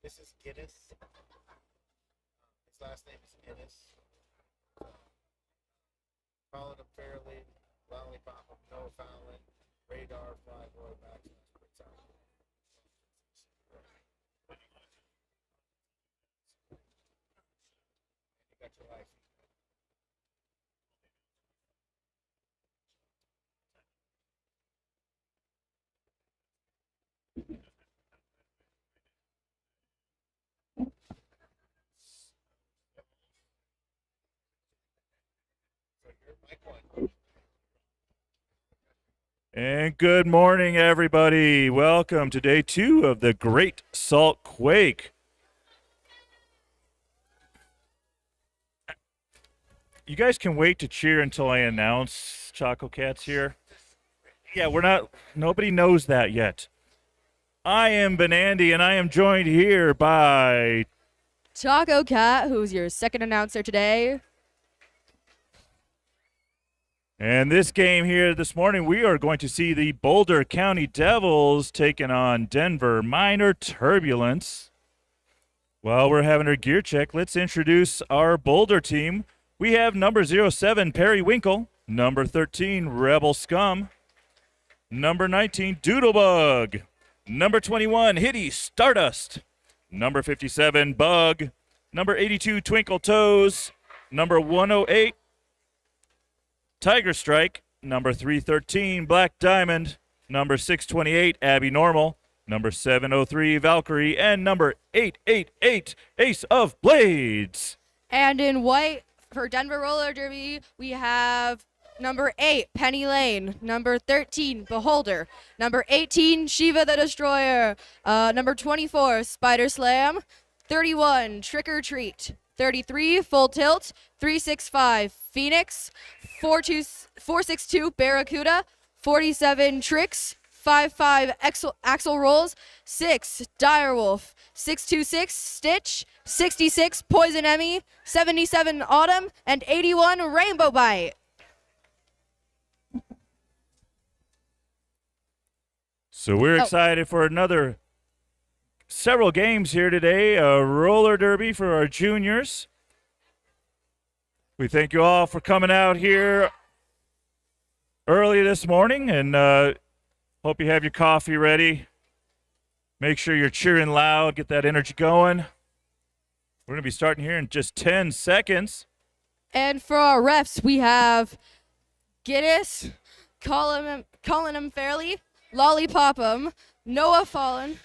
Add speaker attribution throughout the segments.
Speaker 1: This is Giddis. His last name is Giddis. Followed him fairly. Lollipop him, no fouling. Radar, Flyboy, Maximus, Prince out. You got your life.
Speaker 2: And good morning, everybody. Welcome to day 2 of the Great Salt Quake. You guys can wait to cheer until I announce Choco Cat's here. Yeah, nobody knows that yet. I am Benandy, and I am joined here by
Speaker 3: Choco Cat, who's your second announcer today.
Speaker 2: And this game here this morning, we are going to see the Boulder County Devils taking on Denver Minor Turbulence. While we're having our gear check, let's introduce our Boulder team. We have number 07, Periwinkle, number 13, Rebel Scum, number 19, Doodlebug, number 21, Hitty Stardust, number 57, Bug, number 82, Twinkle Toes, number 108, Tiger Strike, number 313, Black Diamond, number 628, Abby Normal, number 703, Valkyrie, and number 888, Ace of Blades.
Speaker 3: And in white, for Denver Roller Derby, we have number 8, Penny Lane, number 13, Beholder, number 18, Shiva the Destroyer, number 24, Spider Slam, 31, Trick or Treat, 33, Full Tilt, 365, Phoenix, 462, Barracuda, 47, Tricks, 55, Axel Rolls, 6, Direwolf, 626, Stitch, 66, Poison Emmy, 77, Autumn, and 81, Rainbow Bite.
Speaker 2: So we're excited for several games here today, a roller derby for our juniors. We thank you all for coming out here early this morning, and hope you have your coffee ready. Make sure you're cheering loud, get that energy going. We're going to be starting here in just 10 seconds.
Speaker 3: And for our refs, we have Giddis, Calling him Fairly, Lollipop him, Noah Fallen,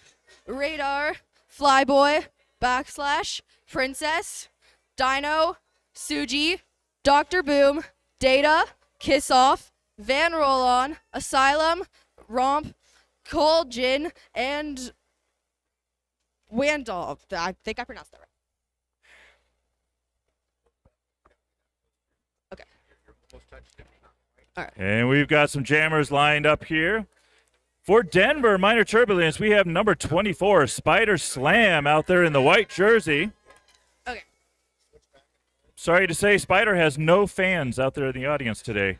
Speaker 3: Radar, Flyboy, Backslash, Princess, Dino, Suji, Dr. Boom, Data, Kiss Off, Van Roll-On, Asylum, Romp, Cold Gin, and Wandol. I think I pronounced that right. Okay. All right.
Speaker 2: And we've got some jammers lined up here. For Denver Minor Turbulence, we have number 24, Spider Slam, out there in the white jersey.
Speaker 3: Okay.
Speaker 2: Sorry to say, Spider has no fans out there in the audience today.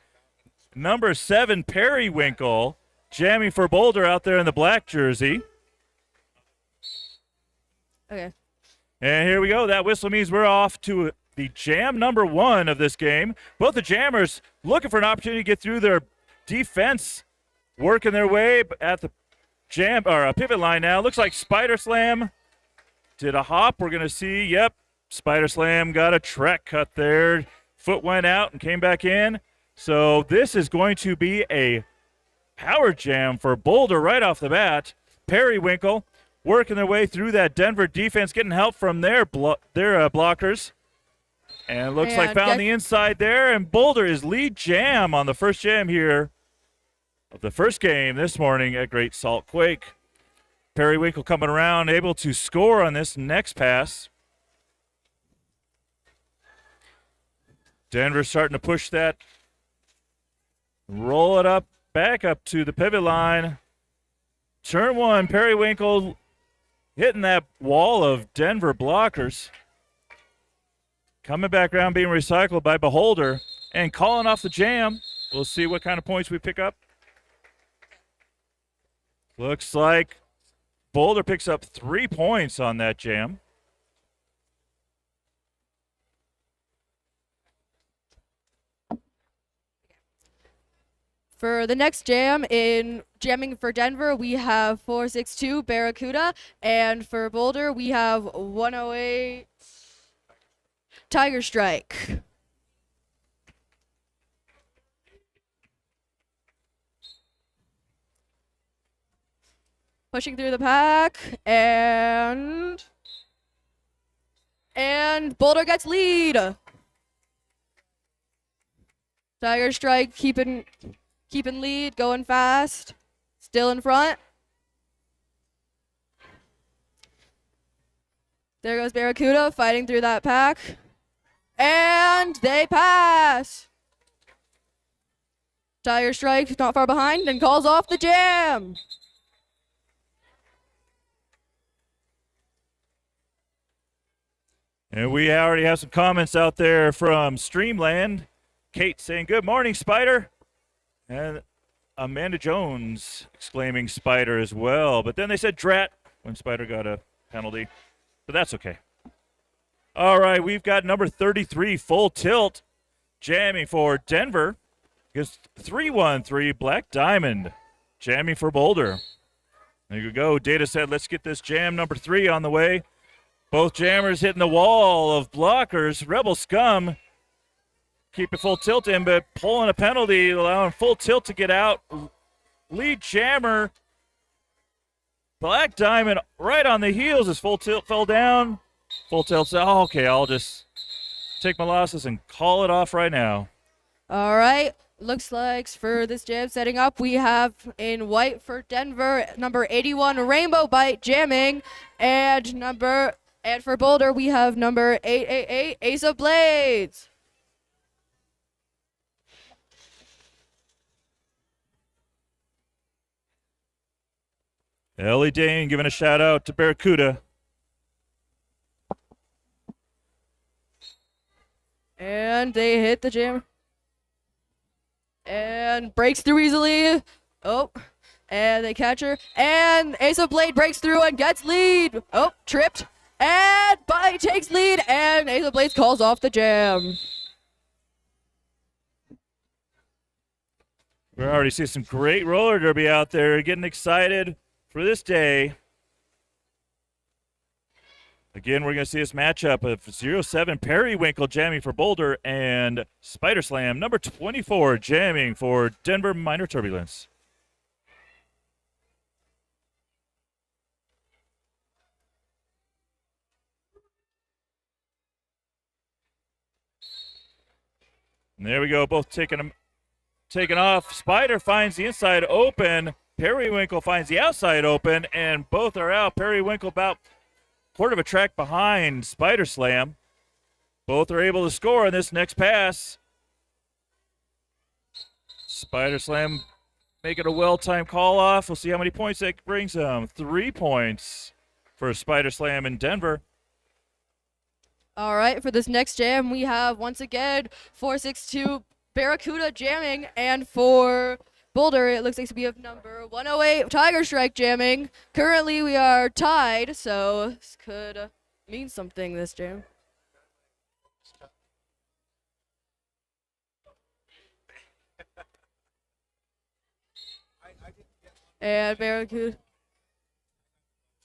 Speaker 2: Number 7, Periwinkle, jamming for Boulder out there in the black jersey.
Speaker 3: Okay.
Speaker 2: And here we go. That whistle means we're off to the jam number 1 of this game. Both the jammers looking for an opportunity to get through their defense, working their way at the pivot line now. Looks like Spider Slam did a hop. We're going to see, yep, Spider Slam got a track cut there. Foot went out and came back in. So this is going to be a power jam for Boulder right off the bat. Periwinkle working their way through that Denver defense, getting help from their blockers. And looks like found the inside there, and Boulder is lead jam on the first jam here of the first game this morning at Great Salt Quake. Periwinkle coming around, able to score on this next pass. Denver starting to push that, roll it up, back up to the pivot line. Turn 1, Periwinkle hitting that wall of Denver blockers. Coming back around, being recycled by Beholder and calling off the jam. We'll see what kind of points we pick up. Looks like Boulder picks up 3 points on that jam.
Speaker 3: For the next jam in jamming for Denver, we have 462 Barracuda, and for Boulder, we have 108 Tiger Strike. Pushing through the pack, and Boulder gets lead. Tiger Strike keeping lead, going fast, still in front. There goes Barracuda fighting through that pack, and they pass. Tiger Strike not far behind and calls off the jam.
Speaker 2: And we already have some comments out there from Streamland. Kate saying, "Good morning, Spider." And Amanda Jones exclaiming Spider as well. But then they said Drat when Spider got a penalty. But that's okay. All right, we've got number 33, Full Tilt, jamming for Denver. Against 313, Black Diamond, jamming for Boulder. There you go. Data said, let's get this jam number 3 on the way. Both jammers hitting the wall of blockers. Rebel Scum keeping Full Tilt in, but pulling a penalty, allowing Full Tilt to get out. Lead jammer, Black Diamond, right on the heels as Full Tilt fell down. Full Tilt said, oh, okay, I'll just take my losses and call it off right now.
Speaker 3: All right. Looks like for this jam setting up, we have in white for Denver, number 81, Rainbow Bite jamming, and for Boulder, we have number 888, Ace of Blades.
Speaker 2: Ellie Dane giving a shout out to Barracuda.
Speaker 3: And they hit the jam. And breaks through easily. Oh, and they catch her. And Ace of Blade breaks through and gets lead. Oh, tripped. And Bite takes lead. And Ace of Blades calls off the jam.
Speaker 2: We already see some great roller derby out there. Getting excited for this day. Again, we're going to see this matchup of 07 Periwinkle jamming for Boulder and Spider Slam, number 24, jamming for Denver Minor Turbulence. And there we go, both taking off. Spider finds the inside open. Periwinkle finds the outside open, and both are out. Periwinkle about quarter of a track behind Spider Slam. Both are able to score in this next pass. Spider Slam making a well-timed call off. We'll see how many points that brings them. 3 points for Spider Slam in Denver.
Speaker 3: All right, for this next jam, we have once again 462 Barracuda jamming, and for Boulder, it looks like we have number 108 Tiger Strike jamming. Currently, we are tied, so this could mean something, this jam. And Barracuda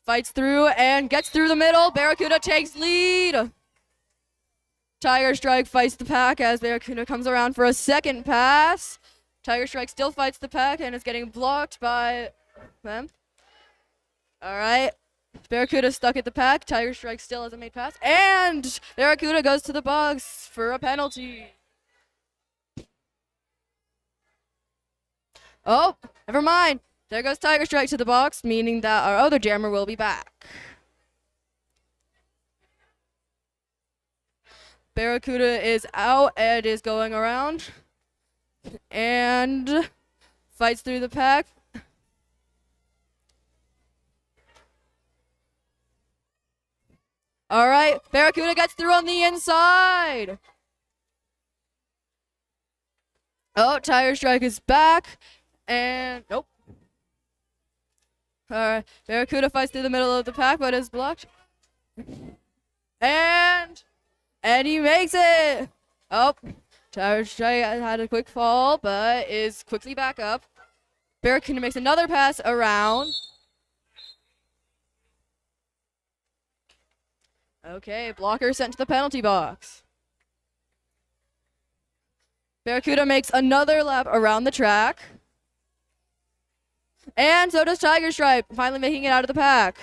Speaker 3: fights through and gets through the middle. Barracuda takes lead. Tiger Strike fights the pack as Barracuda comes around for a second pass. Tiger Strike still fights the pack and is getting blocked by them. All right. Barracuda stuck at the pack. Tiger Strike still hasn't made pass. And Barracuda goes to the box for a penalty. Oh, never mind. There goes Tiger Strike to the box, meaning that our other jammer will be back. Barracuda is out and is going around and fights through the pack. All right, Barracuda gets through on the inside. Oh, Tiger Strike is back and nope. Barracuda fights through the middle of the pack, but is blocked. And he makes it. Oh, Tiger Strike had a quick fall, but is quickly back up. Barracuda makes another pass around. Okay, blocker sent to the penalty box. Barracuda makes another lap around the track. And so does Tiger Stripe, finally making it out of the pack.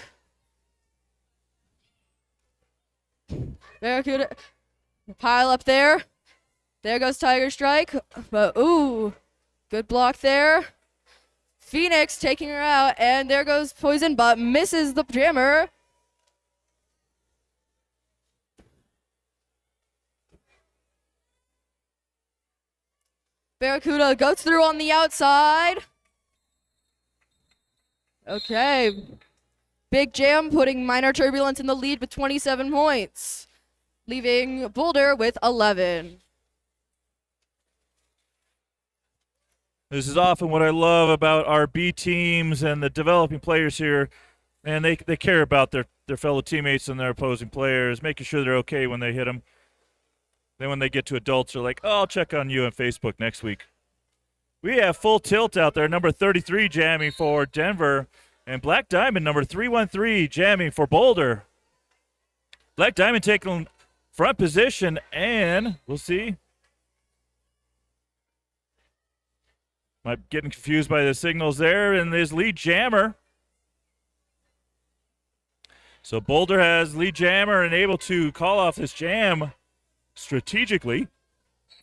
Speaker 3: Barracuda pile up there. There goes Tiger Strike. But ooh, good block there. Phoenix taking her out, and there goes Poison, but misses the jammer. Barracuda goes through on the outside. Okay. Big Jam putting Minor Turbulence in the lead with 27 points, leaving Boulder with 11.
Speaker 2: This is often what I love about our B teams and the developing players here. And they care about their fellow teammates and their opposing players, making sure they're okay when they hit them. Then when they get to adults, they're like, oh, I'll check on you on Facebook next week. We have Full Tilt out there, number 33 jamming for Denver, and Black Diamond, number 313 jamming for Boulder. Black Diamond taking front position, and we'll see. Might be getting confused by the signals there, and his lead jammer. So Boulder has lead jammer and able to call off this jam strategically.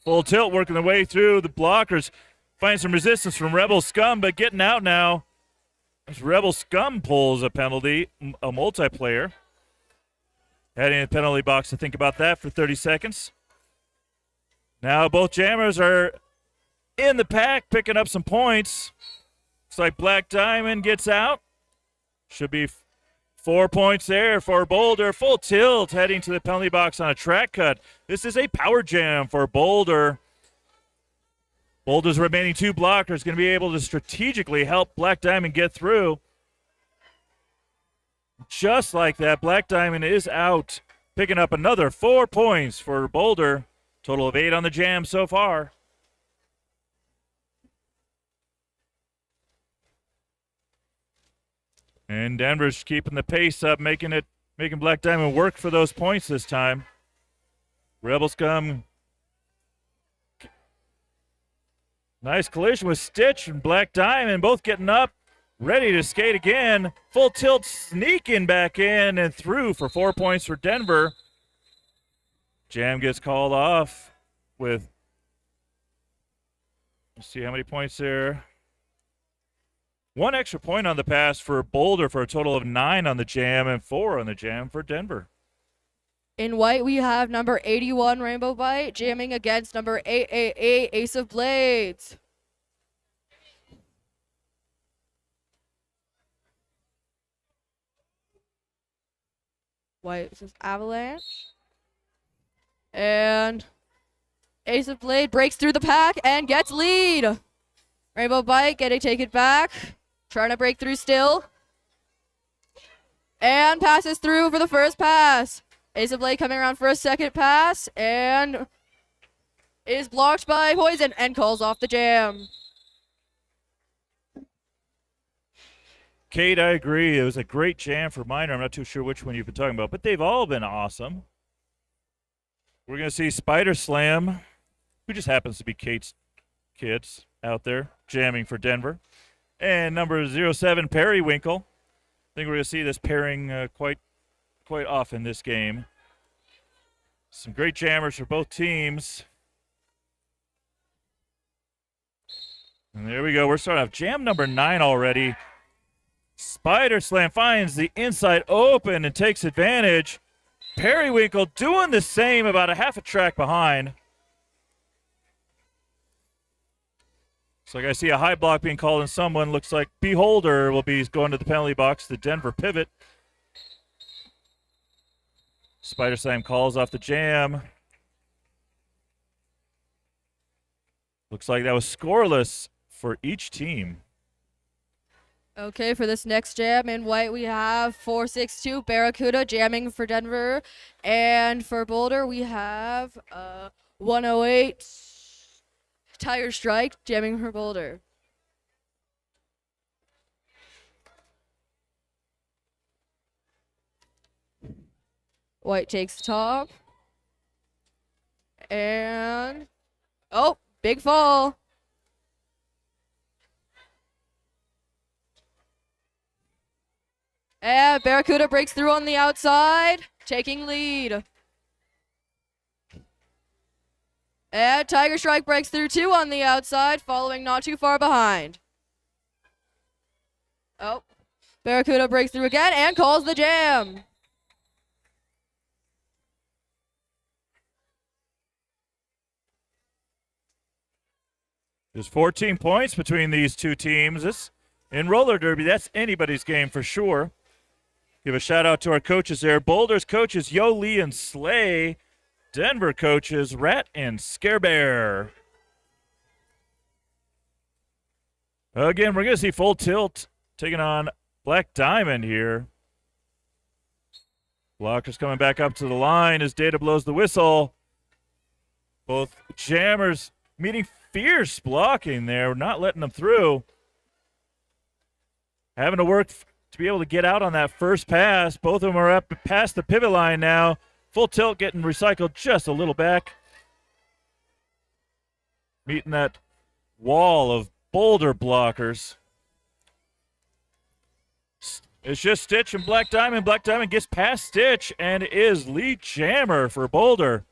Speaker 2: Full Tilt working their way through the blockers. Find some resistance from Rebel Scum, but getting out now. As Rebel Scum pulls a penalty, a multiplayer. Heading in the penalty box to think about that for 30 seconds. Now both jammers are in the pack, picking up some points. Looks like Black Diamond gets out. Should be 4 points there for Boulder. Full Tilt heading to the penalty box on a track cut. This is a power jam for Boulder. Boulder's remaining two blockers going to be able to strategically help Black Diamond get through. Just like that, Black Diamond is out, picking up another 4 points for Boulder. Total of 8 on the jam so far. And Denver's keeping the pace up, making Black Diamond work for those points this time. Rebels come. Nice collision with Stitch and Black Diamond, both getting up, ready to skate again. Full Tilt sneaking back in and through for 4 points for Denver. Jam gets called off with, let's see how many points there. 1 extra point on the pass for Boulder for a total of 9 on the jam and 4 on the jam for Denver.
Speaker 3: In white, we have number 81, Rainbow Bite, jamming against number 888, Ace of Blades. White is Avalanche. And Ace of Blade breaks through the pack and gets lead. Rainbow Bite getting taken back. Trying to break through still. And passes through for the first pass. Ace of Blade coming around for a second pass and is blocked by Poison and calls off the jam.
Speaker 2: Kate, I agree. It was a great jam for Minor. I'm not too sure which one you've been talking about, but they've all been awesome. We're going to see Spider Slam, who just happens to be Kate's kids out there jamming for Denver. And number 07, Periwinkle. I think we're going to see this pairing quite often this game. Some great jammers for both teams. And there we go. We're starting off jam number 9 already. Spider Slam finds the inside open and takes advantage. Periwinkle doing the same, about a half a track behind. Looks like I see a high block being called, and someone looks like Beholder will be going to the penalty box, the Denver pivot. Spider Slam calls off the jam. Looks like that was scoreless for each team.
Speaker 3: Okay, for this next jam in white, we have 462 Barracuda jamming for Denver. And for Boulder, we have 108 Tire Strike jamming for Boulder. White takes the top. And, oh, big fall. And Barracuda breaks through on the outside, taking lead. And Tiger Strike breaks through too on the outside, following not too far behind. Oh, Barracuda breaks through again and calls the jam.
Speaker 2: There's 14 points between these two teams. This in roller derby, that's anybody's game for sure. Give a shout out to our coaches there. Boulder's coaches Yo Lee and Slay. Denver coaches Rat and Scare Bear. Again, we're going to see Full Tilt taking on Black Diamond here. Blockers coming back up to the line as Data blows the whistle. Both jammers meeting fierce blocking there, not letting them through. Having to work to be able to get out on that first pass. Both of them are up past the pivot line now. Full Tilt getting recycled just a little back. Meeting that wall of Boulder blockers. It's just Stitch and Black Diamond. Black Diamond gets past Stitch and is lead jammer for Boulder.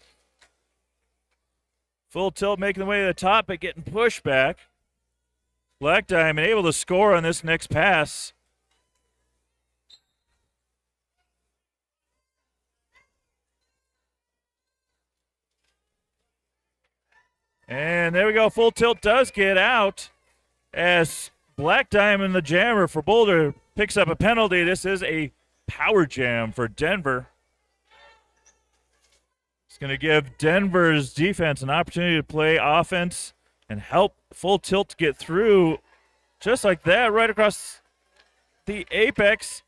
Speaker 2: Full Tilt making the way to the top but getting pushed back. Black Diamond able to score on this next pass. And there we go. Full Tilt does get out as Black Diamond, the jammer for Boulder, picks up a penalty. This is a power jam for Denver. It's going to give Denver's defense an opportunity to play offense and help Full Tilt get through just like that, right across the apex.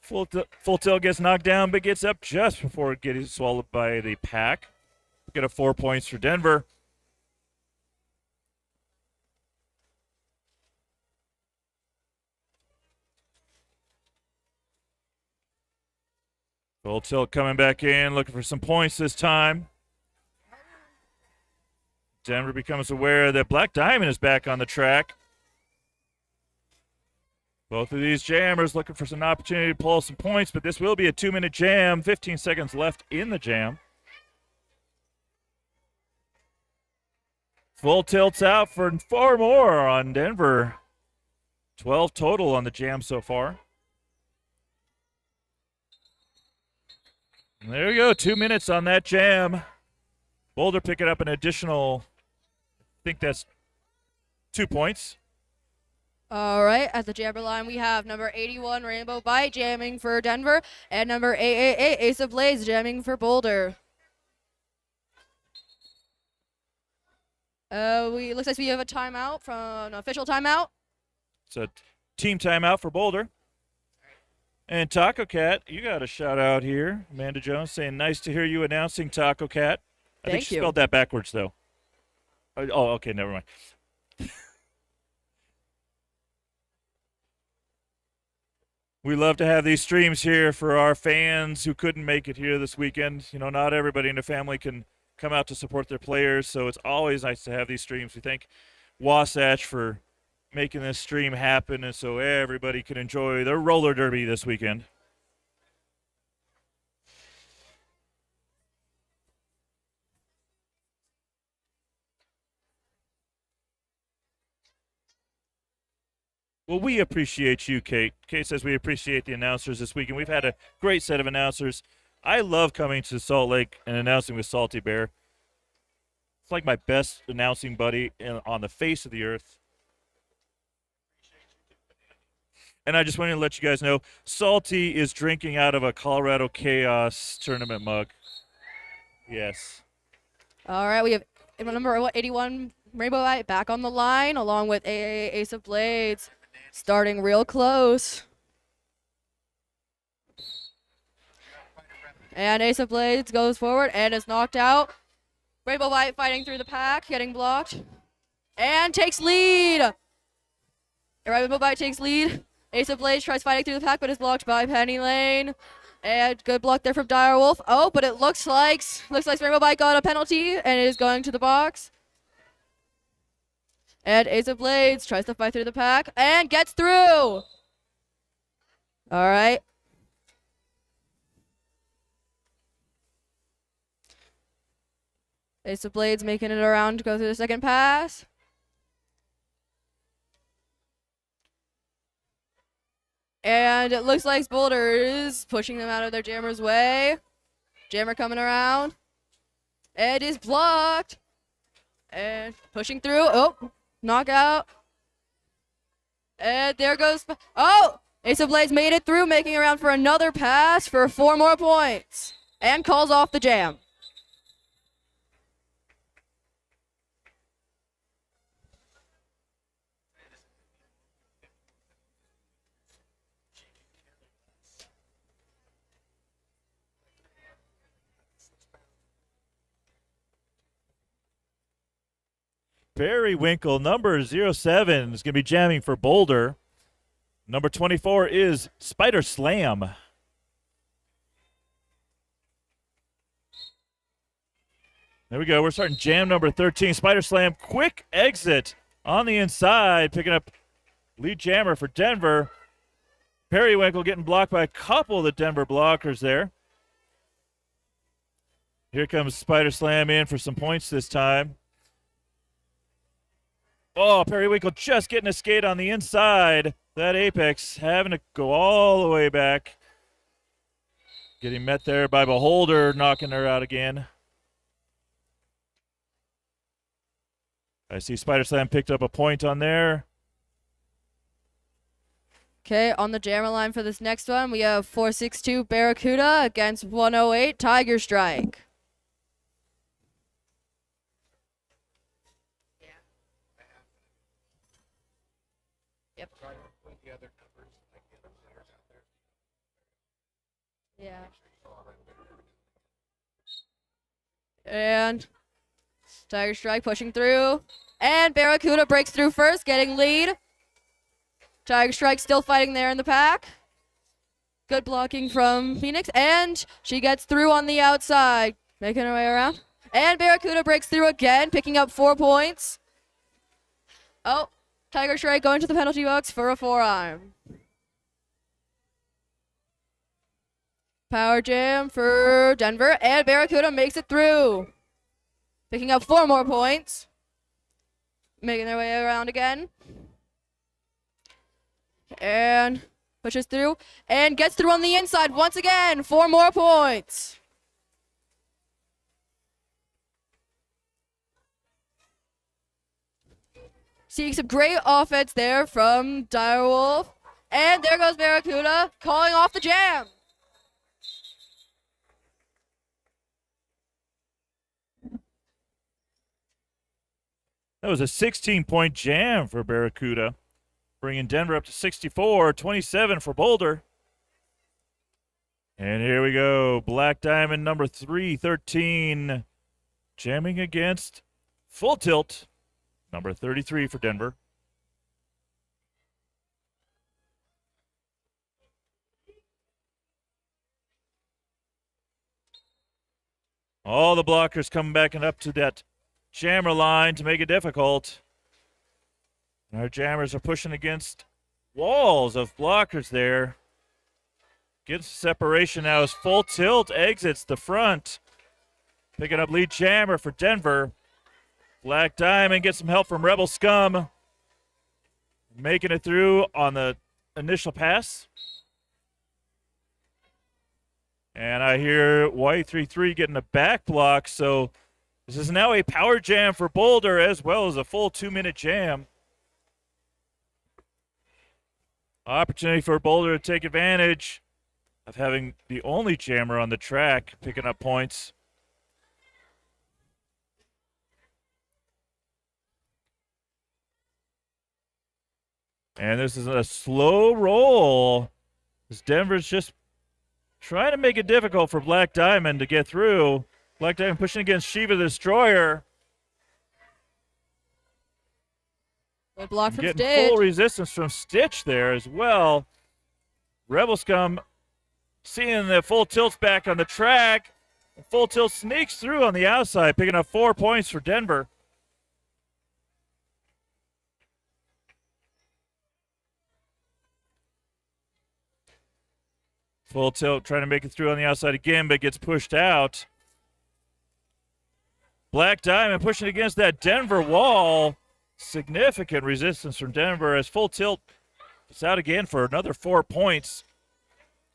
Speaker 2: Full Tilt gets knocked down, but gets up just before getting swallowed by the pack. Get a 4 points for Denver. Full Tilt coming back in, looking for some points this time. Denver becomes aware that Black Diamond is back on the track. Both of these jammers looking for some opportunity to pull some points, but this will be a 2-minute jam. 15 seconds left in the jam. Full Tilt's out for 4 more on Denver. 12 total on the jam so far. And there we go, 2 minutes on that jam. Boulder picking up an additional, I think that's 2 points.
Speaker 3: All right, at the jammer line, we have number 81, Rainbow Bite, jamming for Denver, and number 888, Ace of Blaze, jamming for Boulder. Looks like we have a timeout from an official timeout.
Speaker 2: It's a team timeout for Boulder. And Taco Cat, you got a shout out here. Amanda Jones saying, nice to hear you announcing Taco Cat. I think she spelled that backwards, though. Oh, okay, never mind. We love to have these streams here for our fans who couldn't make it here this weekend. You know, not everybody in the family can come out to support their players, so it's always nice to have these streams. We thank Wasatch for making this stream happen and so everybody can enjoy their roller derby this weekend. Well, we appreciate you, Kate. Kate says we appreciate the announcers this weekend. We've had a great set of announcers. I love coming to Salt Lake and announcing with Salty Bear. It's like my best announcing buddy on the face of the earth. And I just wanted to let you guys know, Salty is drinking out of a Colorado Chaos tournament mug. Yes.
Speaker 3: All right, we have number 81, Rainbow Bite, back on the line, along with AAA Ace of Blades. Starting real close. And Ace of Blades goes forward and is knocked out. Rainbow White fighting through the pack, getting blocked. And takes lead. Rainbow White takes lead. Ace of Blades tries fighting through the pack, but is blocked by Penny Lane. And good block there from Dire Wolf. Oh, but it looks like Rainbow White got a penalty and is going to the box. And Ace of Blades tries to fight through the pack and gets through. All right. Ace of Blades making it around to go through the second pass. And it looks like Boulder is pushing them out of their jammer's way. Jammer coming around. It is blocked. And pushing through. Oh, knockout. And there goes. Oh! Ace of Blades made it through, making around for another pass for 4 more points. And calls off the jam.
Speaker 2: Periwinkle, number 07, is going to be jamming for Boulder. Number 24 is Spider Slam. There we go. We're starting jam number 13. Spider Slam, quick exit on the inside, picking up lead jammer for Denver. Periwinkle getting blocked by a couple of the Denver blockers there. Here comes Spider Slam in for some points this time. Oh, Periwinkle just getting a skate on the inside. That apex having to go all the way back. Getting met there by Beholder, knocking her out again. I see Spider Slam picked up a point on there.
Speaker 3: Okay, on the jammer line for this next one, we have 462 Barracuda against 108 Tiger Strike. Yep. Yeah. And Tiger Strike pushing through. And Barracuda breaks through first, getting lead. Tiger Strike still fighting there in the pack. Good blocking from Phoenix. And she gets through on the outside, making her way around. And Barracuda breaks through again, picking up 4 points. Oh, Tiger Strike going to the penalty box for a forearm. Power jam for Denver. And Barracuda makes it through, picking up 4 more points. Making their way around again. And pushes through. And gets through on the inside once again. 4 more points. Seeing some great offense there from Direwolf. And there goes Barracuda calling off the jam.
Speaker 2: That was a 16-point jam for Barracuda, bringing Denver up to 64, 27 for Boulder. And here we go. Black Diamond number 313 jamming against Full Tilt number 33 for Denver. All the blockers coming back and up to that jammer line to make it difficult. Our jammers are pushing against walls of blockers there. Gets separation now as Full Tilt exits the front. Picking up lead jammer for Denver. Black Diamond gets some help from Rebel Scum. Making it through on the initial pass. And I hear White 3-3 getting a back block, so this is now a power jam for Boulder as well as a full 2-minute jam. Opportunity for Boulder to take advantage of having the only jammer on the track picking up points. And this is a slow roll. As Denver's just trying to make it difficult for Black Diamond to get through. Black Diamond pushing against Shiva the Destroyer.
Speaker 3: Good block from
Speaker 2: Getting
Speaker 3: Stitch.
Speaker 2: full resistance from Stitch there as well. Rebel Scum seeing the full tilt's back on the track. Full tilt sneaks through on the outside, picking up 4 points for Denver. Full tilt trying to make it through on the outside again, but gets pushed out. Black Diamond pushing against that Denver wall. Significant resistance from Denver as full tilt is out again for another 4 points.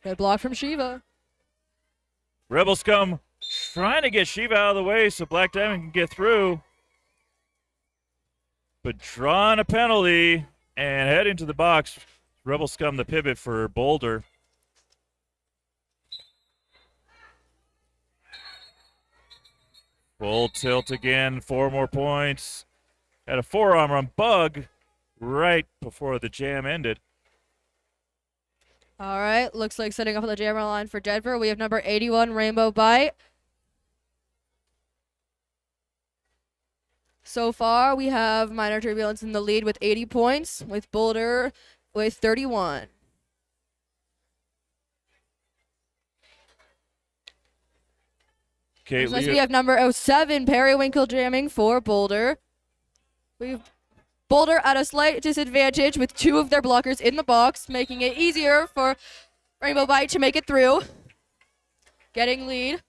Speaker 3: Good block from Shiva.
Speaker 2: Rebel Scum trying to get Shiva out of the way so Black Diamond can get through. But drawing a penalty and heading to the box. Rebel Scum the pivot for Boulder. Full tilt again, 4 more points. Had a forearm on Bug right before the jam ended.
Speaker 3: All right, looks like setting up on the jammer line for Denver. We have number 81, Rainbow Bite. So far, we have Minor Turbulence in the lead with 80 points, with Boulder with 31.
Speaker 2: Okay,
Speaker 3: Next, we have number 07, Periwinkle jamming for Boulder. We've Boulder at a slight disadvantage with 2 of their blockers in the box, making it easier for Rainbow Bite to make it through. Getting lead.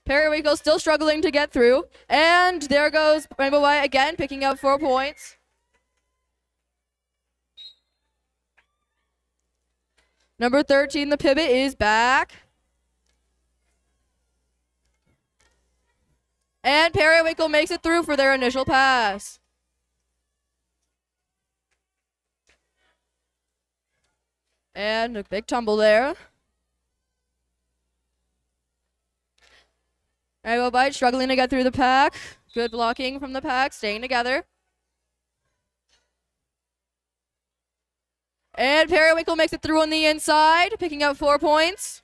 Speaker 3: Periwinkle still struggling to get through. And there goes Rainbow Bite again, picking up 4 points. Number 13, the pivot, is back. And Periwinkle makes it through for their initial pass. And a big tumble there. Rainbow Bite struggling to get through the pack. Good blocking from the pack, staying together. And Periwinkle makes it through on the inside, picking up 4 points.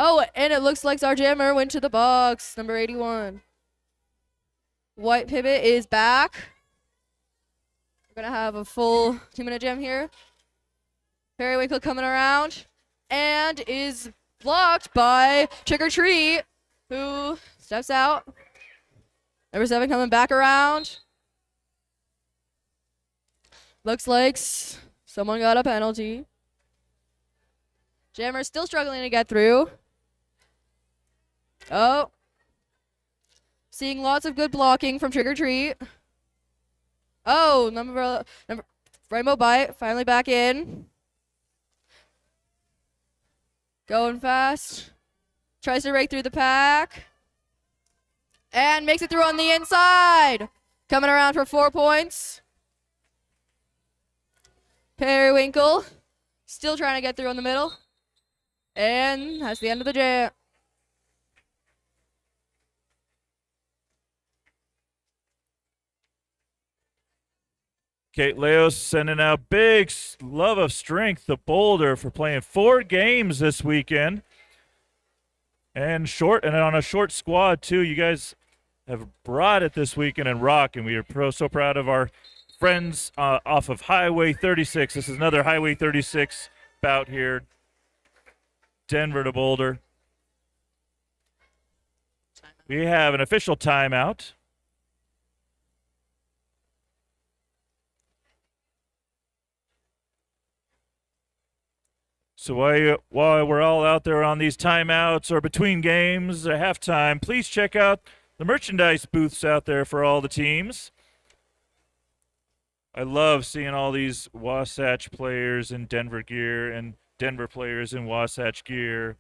Speaker 3: Oh, and it looks like our jammer went to the box, number 81. White pivot is back. We're going to have a full 2-minute jam here. Periwinkle coming around and is blocked by Trick or Treat, who steps out. Number 7 coming back around. Looks like someone got a penalty. Jammer still struggling to get through. Oh. Seeing lots of good blocking from Trick or Treat. Oh, number Rainbow Bite finally back in. Going fast. Tries to break through the pack. And makes it through on the inside. Coming around for 4 points. Periwinkle still trying to get through in the middle. And that's the end of the jam.
Speaker 2: Kate Leos sending out big love of strength to Boulder for playing 4 games this weekend. And on a short squad too. You guys have brought it this weekend in rock, and we are so proud of our friends off of Highway 36. This is another Highway 36 bout here. Denver to Boulder. We have an official timeout. So while we're all out there on these timeouts or between games or halftime, please check out the merchandise booths out there for all the teams. I love seeing all these Wasatch players in Denver gear and Denver players in Wasatch gear.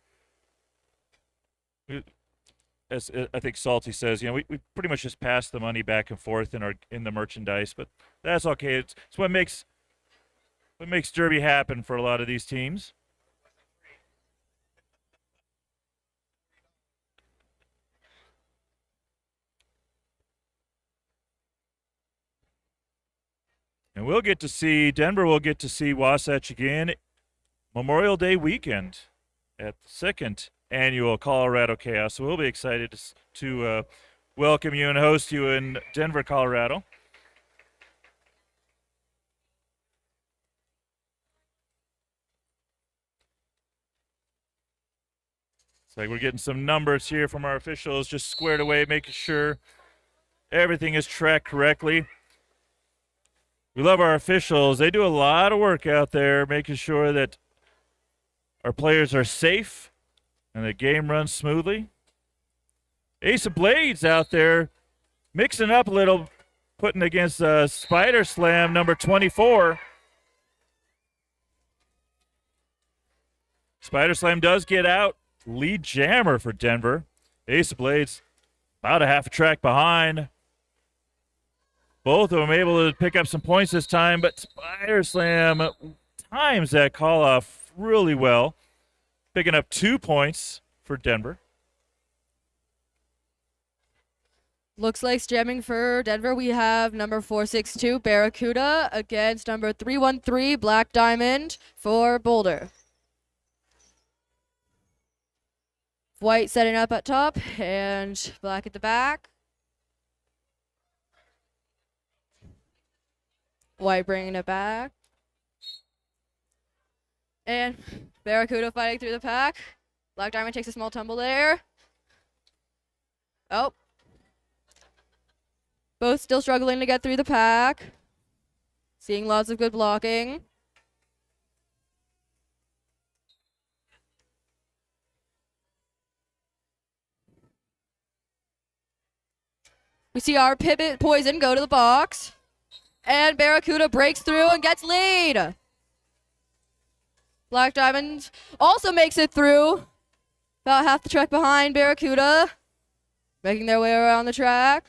Speaker 2: As I think Salty says, we pretty much just pass the money back and forth in the merchandise, but that's okay. It's what makes Derby happen for a lot of these teams. And Denver will get to see Wasatch again Memorial Day weekend at the second annual Colorado Chaos. So we'll be excited to welcome you and host you in Denver, Colorado. It's like we're getting some numbers here from our officials, just squared away, making sure everything is tracked correctly. We love our officials. They do a lot of work out there making sure that our players are safe and the game runs smoothly. Ace of Blades out there mixing up a little, putting against Spider Slam number 24. Spider Slam does get out. Lead jammer for Denver. Ace of Blades about a half a track behind. Both of them able to pick up some points this time, but Spider Slam times that call off really well, picking up 2 points for Denver.
Speaker 3: Looks like jamming for Denver. We have number 462 Barracuda against number 313 Black Diamond for Boulder. White setting up at top and black at the back. White bringing it back. And Barracuda fighting through the pack. Black Diamond takes a small tumble there. Oh. Both still struggling to get through the pack. Seeing lots of good blocking. We see our pivot Poison go to the box. And Barracuda breaks through and gets lead. Black Diamond also makes it through. About half the track behind Barracuda. Making their way around the track.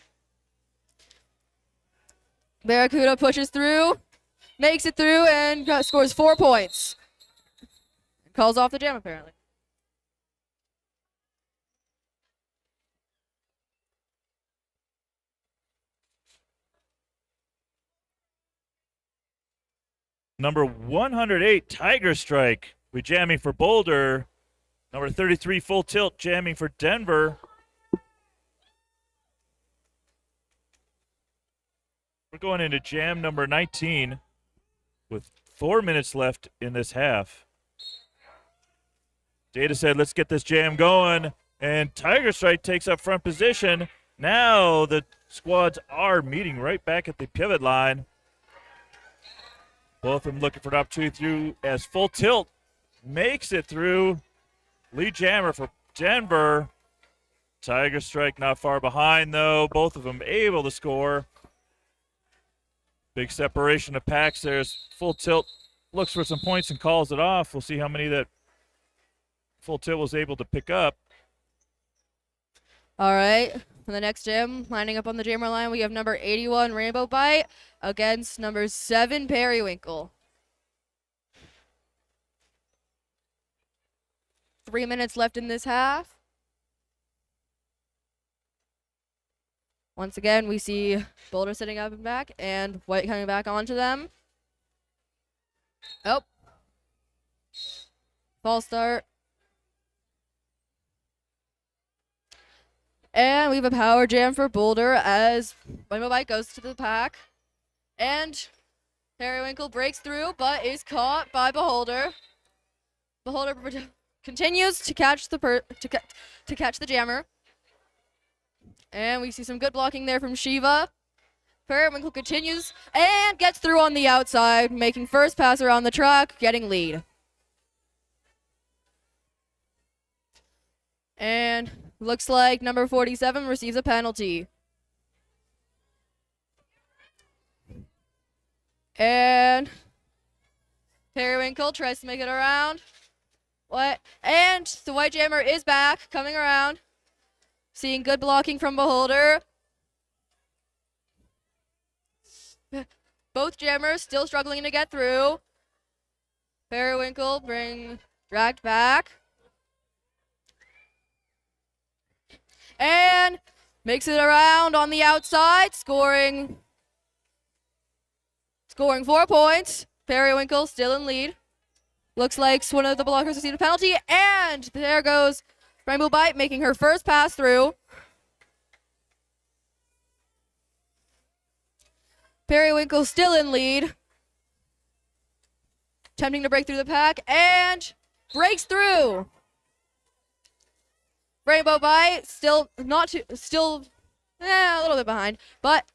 Speaker 3: Barracuda pushes through. Makes it through and scores 4 points. Calls off the jam apparently.
Speaker 2: Number 108, Tiger Strike. We jamming for Boulder. Number 33, Full Tilt, jamming for Denver. We're going into jam number 19 with 4 minutes left in this half. Data said, let's get this jam going. And Tiger Strike takes up front position. Now the squads are meeting right back at the pivot line. Both of them looking for an opportunity through as Full Tilt makes it through. Lead jammer for Denver. Tiger Strike not far behind, though. Both of them able to score. Big separation of packs there as Full Tilt looks for some points and calls it off. We'll see how many that Full Tilt was able to pick up.
Speaker 3: All right. For the next jam, lining up on the jammer line, we have number 81 Rainbow Bite against number 7 Periwinkle. 3 minutes left in this half. Once again, we see Boulder sitting up and back and White coming back onto them. Oh. False start. And we have a power jam for Boulder as Rainbow Bite goes to the pack. And Periwinkle breaks through but is caught by Beholder. Beholder continues to catch to catch the jammer. And we see some good blocking there from Shiva. Periwinkle continues and gets through on the outside, making first pass around the track, getting lead. And looks like number 47 receives a penalty. And Periwinkle tries to make it around. What? And the White Jammer is back, coming around. Seeing good blocking from Beholder. Both jammers still struggling to get through. Periwinkle dragged back. And makes it around on the outside, scoring scoring 4 points. Periwinkle still in lead. Looks like one of the blockers received a penalty, and there goes Rainbow Bite making her first pass through. Periwinkle still in lead. Attempting to break through the pack, and breaks through. Rainbow Bite still a little bit behind, but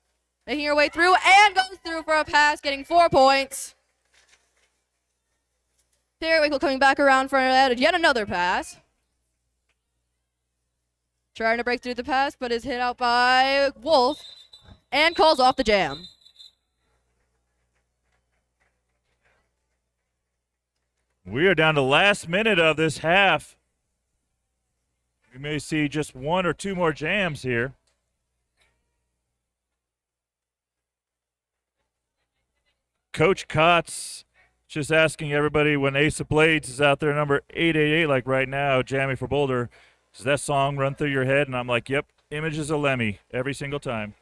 Speaker 3: making her way through and goes through for a pass, getting 4 points. Periwinkle coming back around for yet another pass. Trying to break through the pass, but is hit out by Wolf and calls off the jam.
Speaker 2: We are down to last minute of this half. We may see just 1 or 2 more jams here. Coach Kotz just asking everybody when Ace of Blades is out there, number 888, like right now, jamming for Boulder, does that song run through your head? And I'm like, yep, Images of Lemmy every single time.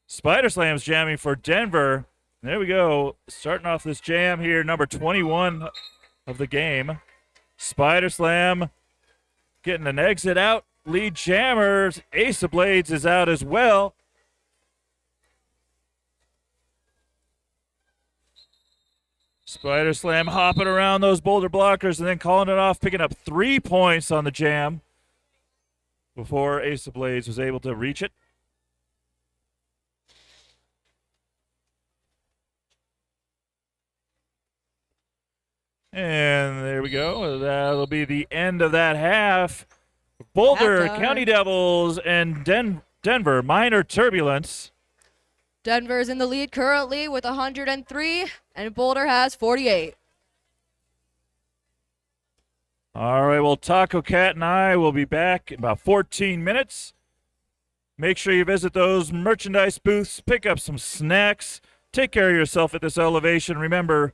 Speaker 2: Spider Slam's jamming for Denver. There we go. Starting off this jam here, number 21 of the game. Spider Slam getting an exit out. Lead jammers. Ace of Blades is out as well. Spider Slam hopping around those Boulder blockers and then calling it off, picking up 3 points on the jam before Ace of Blades was able to reach it. And there we go. That'll be the end of that half. Boulder,
Speaker 3: Halftime.
Speaker 2: County Devils, and Denver, Minor Turbulence.
Speaker 3: Denver's in the lead currently with 103, and Boulder has 48.
Speaker 2: All right, well, Taco Cat and I will be back in about 14 minutes. Make sure you visit those merchandise booths, pick up some snacks, take care of yourself at this elevation. Remember,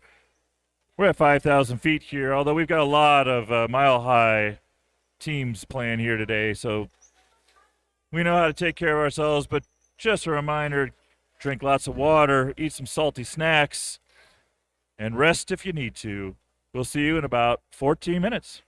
Speaker 2: we're at 5,000 feet here, although we've got a lot of mile-high teams playing here today, so we know how to take care of ourselves. But just a reminder, drink lots of water, eat some salty snacks, and rest if you need to. We'll see you in about 14 minutes.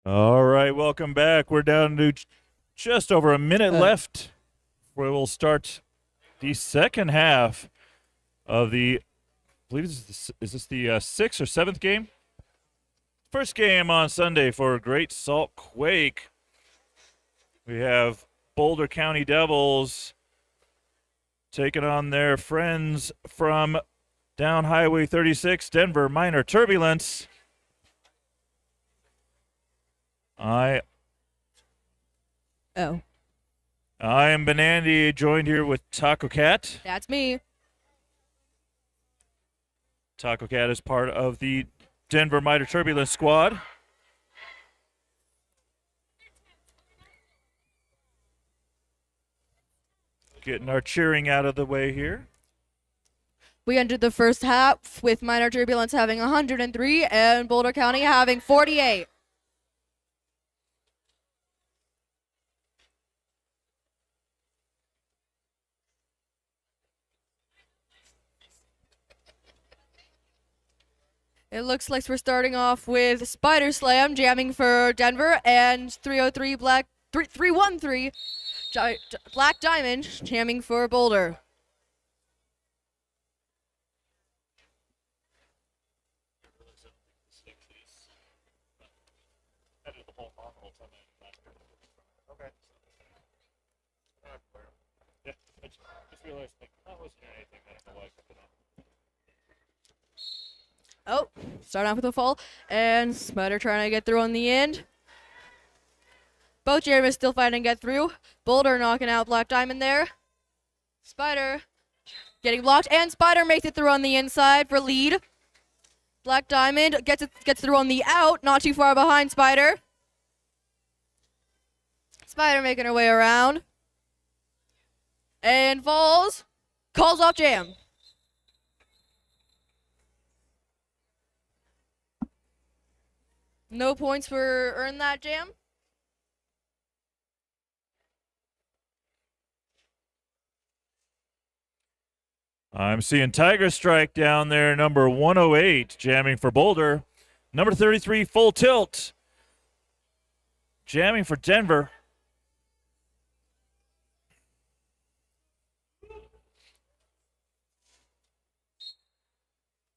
Speaker 2: All right, welcome back. We're down to just over a minute left where we'll start the second half of the, I believe is this the 6th or 7th game? First game on Sunday for Great Salt Quake. We have Boulder County Devils taking on their friends from down Highway 36, Denver Minor Turbulence. I am Benandy, joined here with Taco Cat.
Speaker 3: That's me.
Speaker 2: Taco Cat is part of the Denver Minor Turbulence squad. Getting our cheering out of the way here.
Speaker 3: We entered the first half with Minor Turbulence having 103 and Boulder County having 48. It looks like we're starting off with Spider Slam jamming for Denver and 313 Black Diamond jamming for Boulder. Oh, start off with a fall, and Spider trying to get through on the end. Both jammers still fighting to get through. Boulder knocking out Black Diamond there. Spider getting blocked, and Spider makes it through on the inside for lead. Black Diamond gets through on the out, not too far behind Spider. Spider making her way around. And falls. Calls off jam. No points for earn that jam.
Speaker 2: I'm seeing Tiger Strike down there, number 108, jamming for Boulder. Number 33, Full Tilt, jamming for Denver.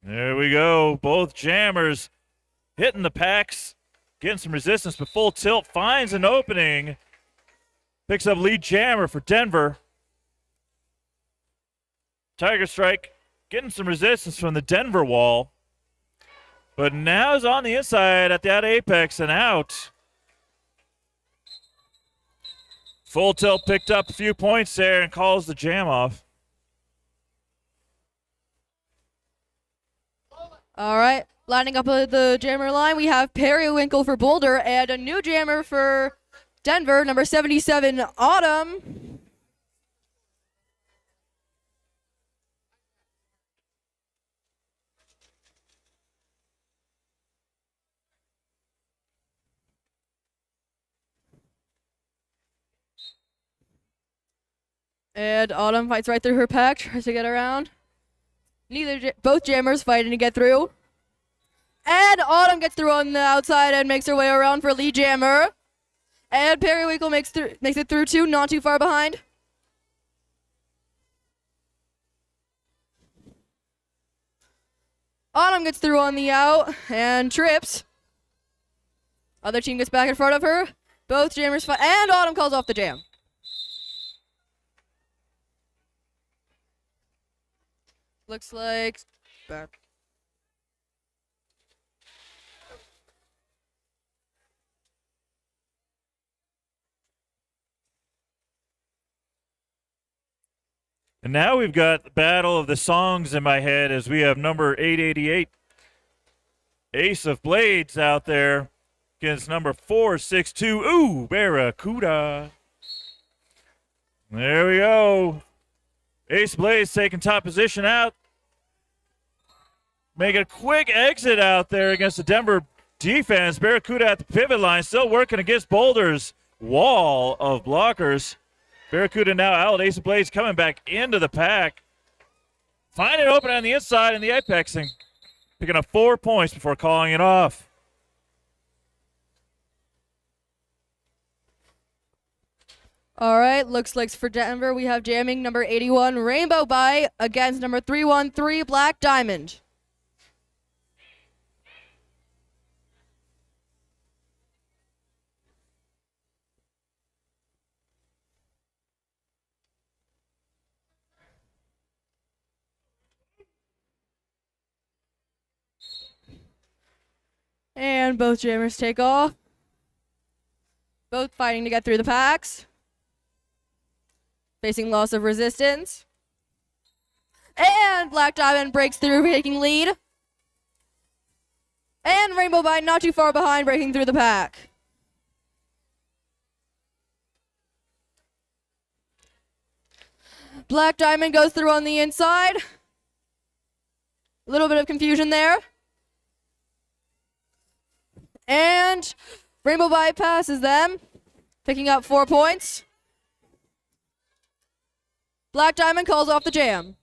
Speaker 2: There we go. Both jammers hitting the packs, getting some resistance, but Full Tilt finds an opening. Picks up lead jammer for Denver. Tiger Strike getting some resistance from the Denver wall. But now is on the inside at that apex and out. Full Tilt picked up a few points there and calls the jam off.
Speaker 3: All right, lining up the jammer line, we have Periwinkle for Boulder and a new jammer for Denver, number 77, Autumn. And Autumn fights right through her pack, tries to get around. Both jammers fighting to get through. And Autumn gets through on the outside and makes her way around for lead jammer. And Periwinkle makes it through too, not too far behind. Autumn gets through on the out and trips. Other team gets back in front of her. Both jammers fight, and Autumn calls off the jam. Looks like back.
Speaker 2: And now we've got the battle of the songs in my head as we have number 888, Ace of Blades out there against number 462, ooh, Barracuda. There we go. Ace Blades taking top position out. Make a quick exit out there against the Denver defense. Barracuda at the pivot line, still working against Boulder's wall of blockers. Barracuda now out. Ace of Blades coming back into the pack. Finding it open on the inside in the apex and picking up 4 points before calling it off.
Speaker 3: All right, looks like for Denver, we have jamming number 81, Rainbow Bite, against number 313, Black Diamond. And both jammers take off. Both fighting to get through the packs. Facing loss of resistance. And Black Diamond breaks through, taking lead. And Rainbow Bite not too far behind, breaking through the pack. Black Diamond goes through on the inside. A little bit of confusion there. And Rainbow Bite passes them, picking up 4 points. Black Diamond calls off the jam.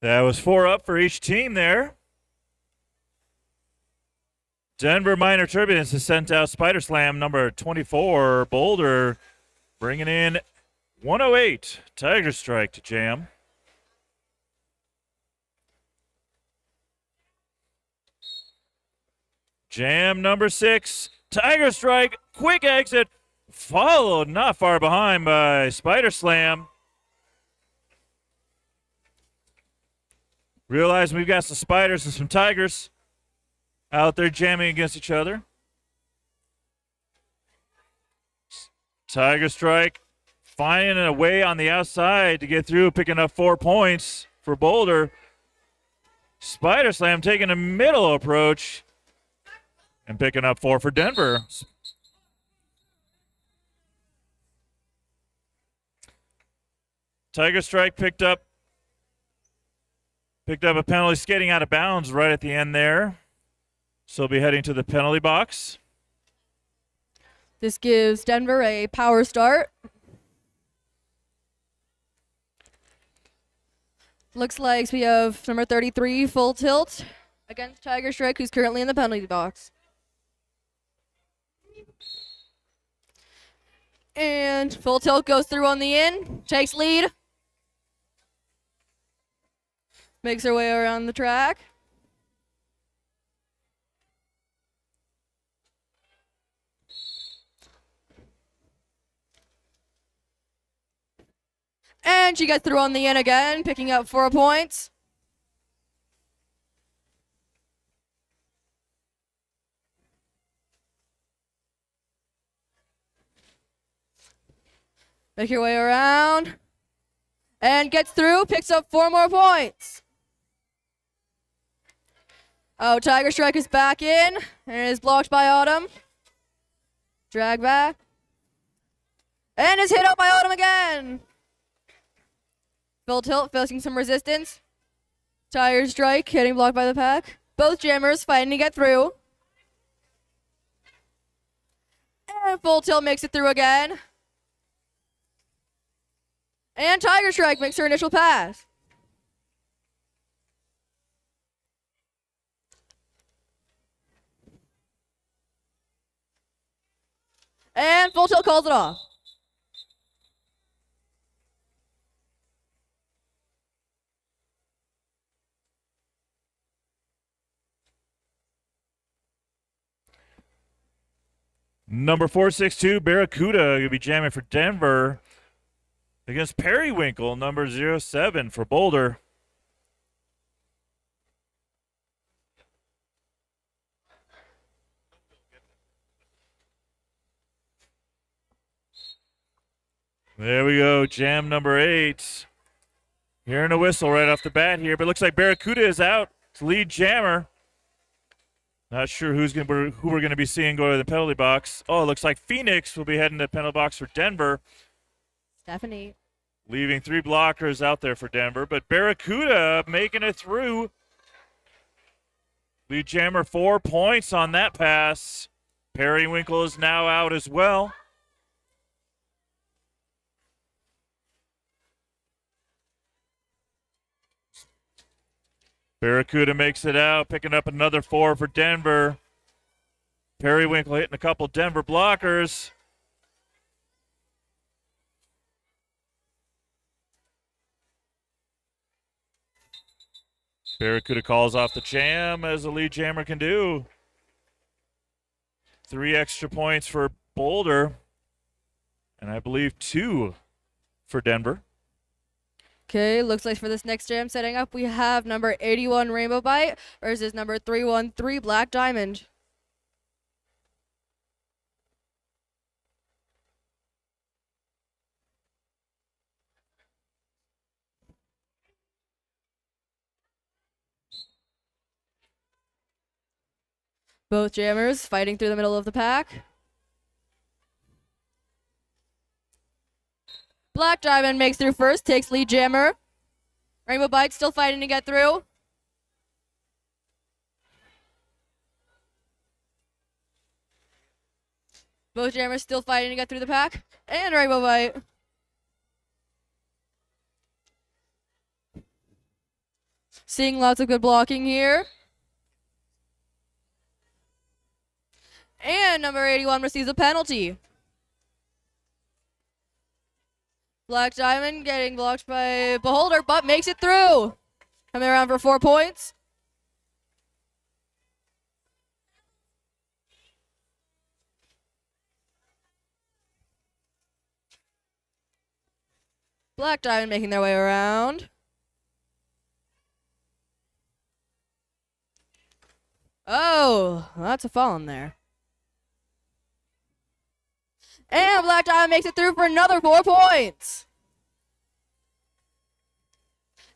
Speaker 2: That was 4 up for each team there. Denver Minor Turbulence has sent out Spider Slam number 24, Boulder, bringing in 108, Tiger Strike to jam. Jam number 6, Tiger Strike, quick exit, followed not far behind by Spider Slam. Realize we've got some spiders and some tigers out there jamming against each other. Tiger Strike finding a way on the outside to get through, picking up 4 points for Boulder. Spider Slam taking a middle approach and picking up 4 for Denver. Tiger Strike picked up a penalty skating out of bounds right at the end there. So he'll be heading to the penalty box.
Speaker 3: This gives Denver a power start. Looks like we have number 33, Full Tilt, against Tiger Strike, who's currently in the penalty box. And Full Tilt goes through on the in, takes lead. Makes her way around the track. And she gets through on the in again, picking up 4 points. Make your way around. And gets through, picks up 4 more points. Oh, Tiger Strike is back in and is blocked by Autumn. Drag back. And is hit up by Autumn again. Full Tilt facing some resistance. Tiger Strike getting blocked by the pack. Both jammers fighting to get through. And Full Tilt makes it through again. And Tiger Strike makes her initial pass. And Full Tilt calls it off.
Speaker 2: Number 462, Barracuda, going to be jamming for Denver against Periwinkle, number 07 for Boulder. There we go, jam number 8. Hearing a whistle right off the bat here, but it looks like Barracuda is out. It's lead jammer. Not sure who we're going to be seeing go to the penalty box. Oh, it looks like Phoenix will be heading to the penalty box for Denver.
Speaker 3: Stephanie.
Speaker 2: Leaving 3 blockers out there for Denver, but Barracuda making it through. Lead jammer 4 points on that pass. Periwinkle is now out as well. Barracuda makes it out, picking up another 4 for Denver. Periwinkle hitting a couple Denver blockers. Barracuda calls off the jam, as the lead jammer can do. 3 extra points for Boulder, and I believe 2 for Denver.
Speaker 3: Okay, looks like for this next jam setting up, we have number 81 Rainbow Bite versus number 313 Black Diamond. Both jammers fighting through the middle of the pack. Black Diamond makes through first, takes lead jammer. Rainbow Bite still fighting to get through. Both jammers still fighting to get through the pack. And Rainbow Bite. Seeing lots of good blocking here. And number 81 receives a penalty. Black Diamond getting blocked by Beholder, but makes it through. Coming around for 4 points. Black Diamond making their way around. Oh, that's a fall in there. And Black Diamond makes it through for another 4 points.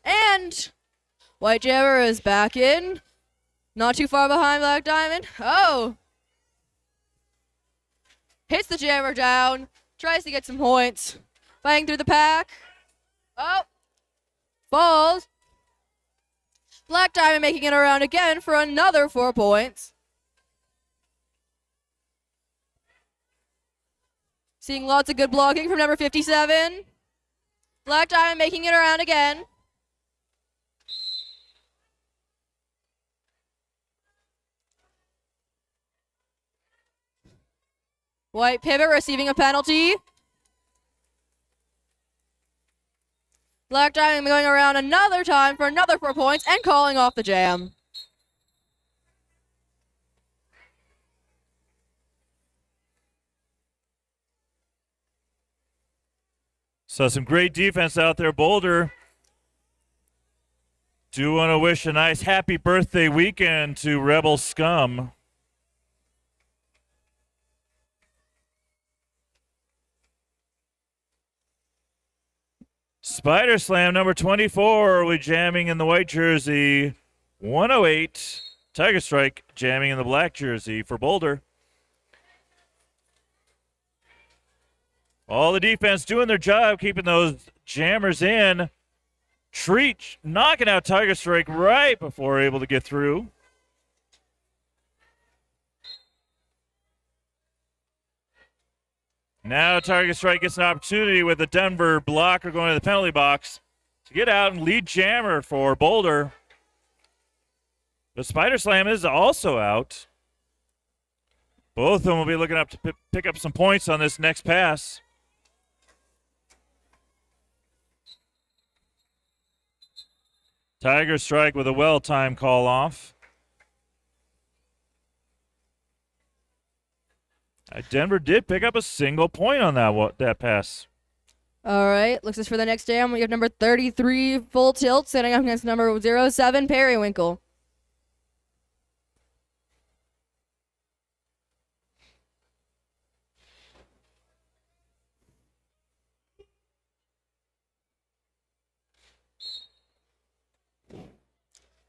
Speaker 3: And White Jammer is back in. Not too far behind Black Diamond. Oh. Hits the Jammer down. Tries to get some points. Fighting through the pack. Oh. Falls. Black Diamond making it around again for another 4 points. Seeing lots of good blocking from number 57. Black Diamond making it around again. White Pivot receiving a penalty. Black Diamond going around another time for another 4 points and calling off the jam.
Speaker 2: So some great defense out there, Boulder. Do want to wish a nice happy birthday weekend to Rebel Scum. Spider Slam number 24, we jamming in the white jersey. 108, Tiger Strike jamming in the black jersey for Boulder. All the defense doing their job, keeping those jammers in. Treat knocking out Tiger Strike right before able to get through. Now Tiger Strike gets an opportunity with the Denver blocker going to the penalty box to get out and lead jammer for Boulder. The Spider Slam is also out. Both of them will be looking up to pick up some points on this next pass. Tiger Strike with a well-timed call off. Denver did pick up a single point on that pass.
Speaker 3: All right, looks as for the next jam, we have number 33 Full Tilt setting up against number 07 Periwinkle.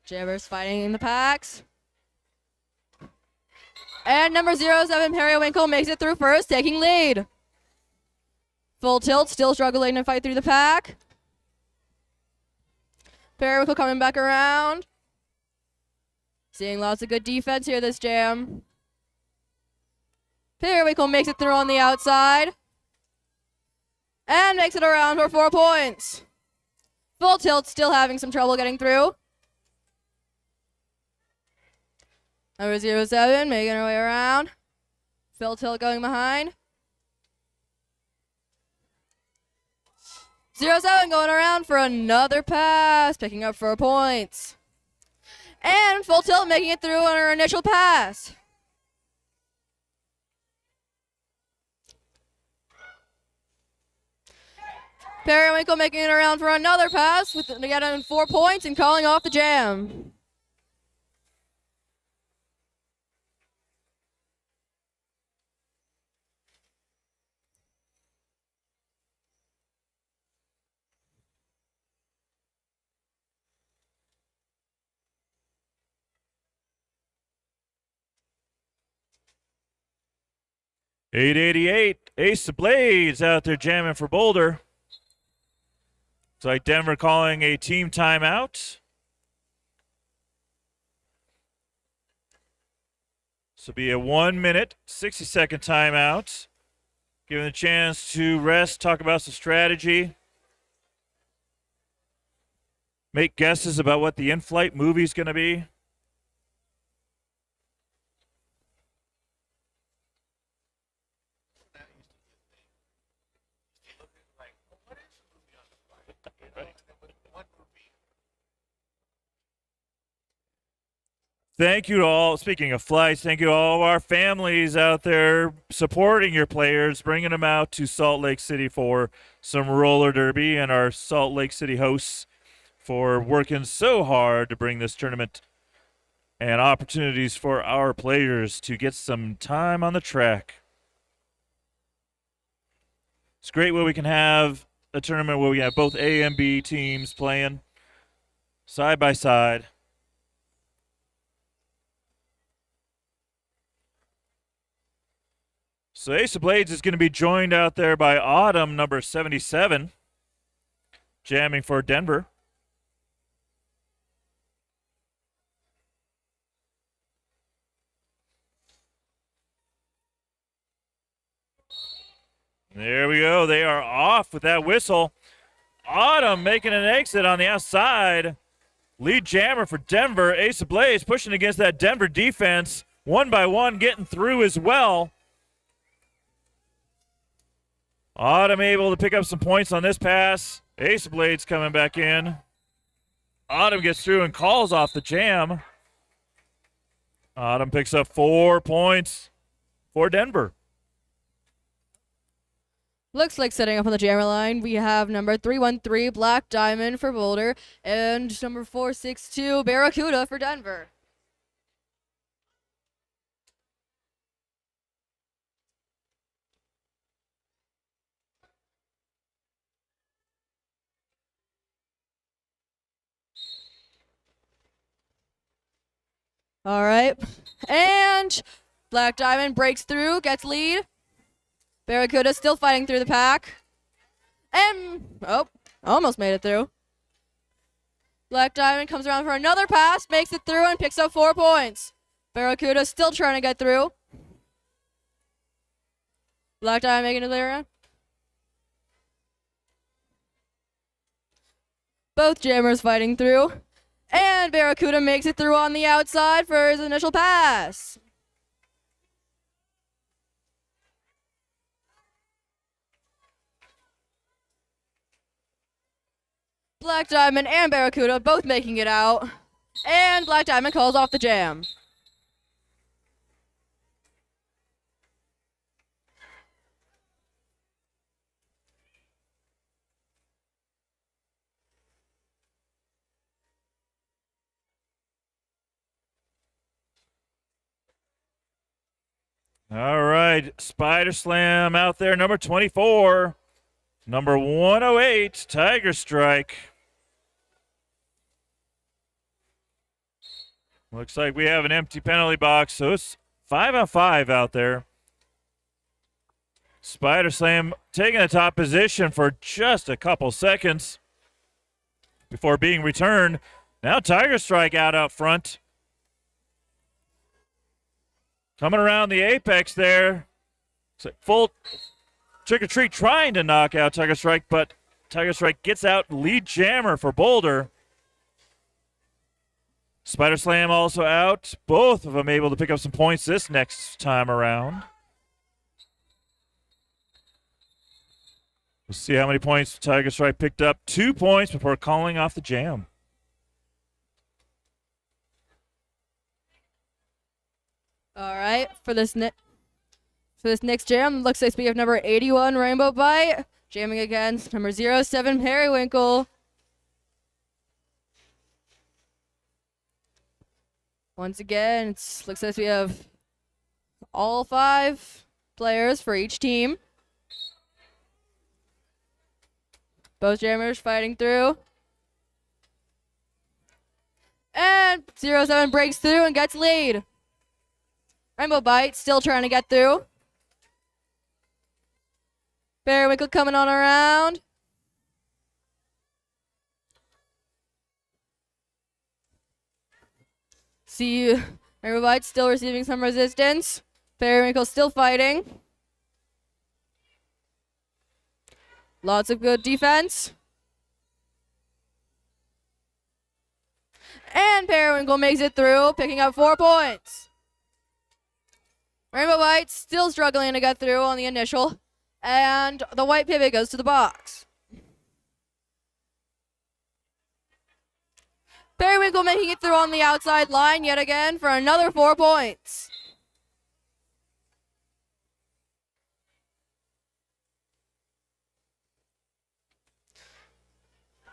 Speaker 3: Jammers fighting in the packs. And number 07 Periwinkle makes it through first, taking lead. Full Tilt still struggling to fight through the pack. Periwinkle coming back around. Seeing lots of good defense here this jam. Periwinkle makes it through on the outside. And makes it around for 4 points. Full Tilt still having some trouble getting through. Number 07 making her way around. Phil Till going behind. 07 going around for another pass, picking up 4 points. And Full Tilt making it through on her initial pass. Periwinkle making it around for another pass with again 4 points and calling off the jam.
Speaker 2: .888, Ace of Blades out there jamming for Boulder. It's like Denver calling a team timeout. This will be a 1 minute, 60-second timeout. Giving a chance to rest, talk about some strategy. Make guesses about what the in-flight movie is going to be. Thank you to all, speaking of flights, thank you to all of our families out there supporting your players, bringing them out to Salt Lake City for some roller derby, and our Salt Lake City hosts for working so hard to bring this tournament and opportunities for our players to get some time on the track. It's great when we can have a tournament where we have both A and B teams playing side by side. So Ace of Blades is going to be joined out there by Autumn, number 77, jamming for Denver. There we go. They are off with that whistle. Autumn making an exit on the outside. Lead jammer for Denver. Ace of Blades pushing against that Denver defense. One by one getting through as well. Autumn able to pick up some points on this pass. Ace of Blades coming back in. Autumn gets through and calls off the jam. Autumn picks up 4 points for Denver.
Speaker 3: Looks like setting up on the jammer line, we have number 313, Black Diamond for Boulder, and number 462, Barracuda for Denver. All right, and Black Diamond breaks through, gets lead. Barracuda still fighting through the pack. And, oh, almost made it through. Black Diamond comes around for another pass, makes it through, and picks up 4 points. Barracuda still trying to get through. Black Diamond making it through. Both jammers fighting through. And Barracuda makes it through on the outside for his initial pass. Black Diamond and Barracuda both making it out. And Black Diamond calls off the jam.
Speaker 2: All right, Spider Slam out there, number 24. Number 108, Tiger Strike. Looks like we have an empty penalty box, so it's 5-on-5 out there. Spider Slam taking the top position for just a couple seconds before being returned. Now Tiger Strike out front. Coming around the apex there. It's like full trick or treat trying to knock out Tiger Strike, but Tiger Strike gets out lead jammer for Boulder. Spider Slam also out. Both of them able to pick up some points this next time around. We'll see how many points Tiger Stripe picked up. 2 points before calling off the jam.
Speaker 3: All right, for this next jam, looks like we have number 81 Rainbow Bite jamming against number 07 Periwinkle. Once again, looks like we have all 5 players for each team. Both jammers fighting through. And 07 breaks through and gets lead. Rainbow Bite still trying to get through. Periwinkle coming on around. See, Rainbow Bite still receiving some resistance. Periwinkle still fighting. Lots of good defense. And Periwinkle makes it through, picking up 4 points. Rainbow Bite still struggling to get through on the initial. And the white pivot goes to the box. Periwinkle making it through on the outside line yet again for another 4 points.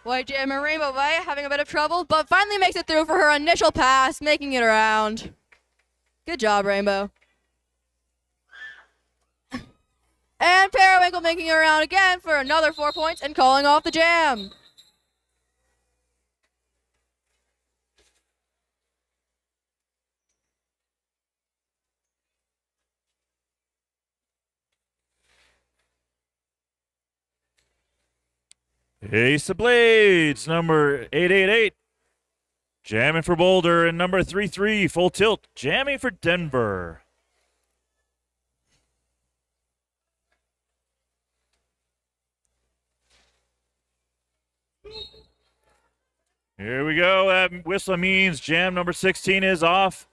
Speaker 3: White Jam and Rainbow Bite having a bit of trouble, but finally makes it through for her initial pass, making it around. Good job, Rainbow. And Periwinkle making it around again for another 4 points and calling off the jam.
Speaker 2: Ace of Blades, number 888, jamming for Boulder, and number 33, Full Tilt, jamming for Denver. Here we go. That whistle means jam number 16 is off.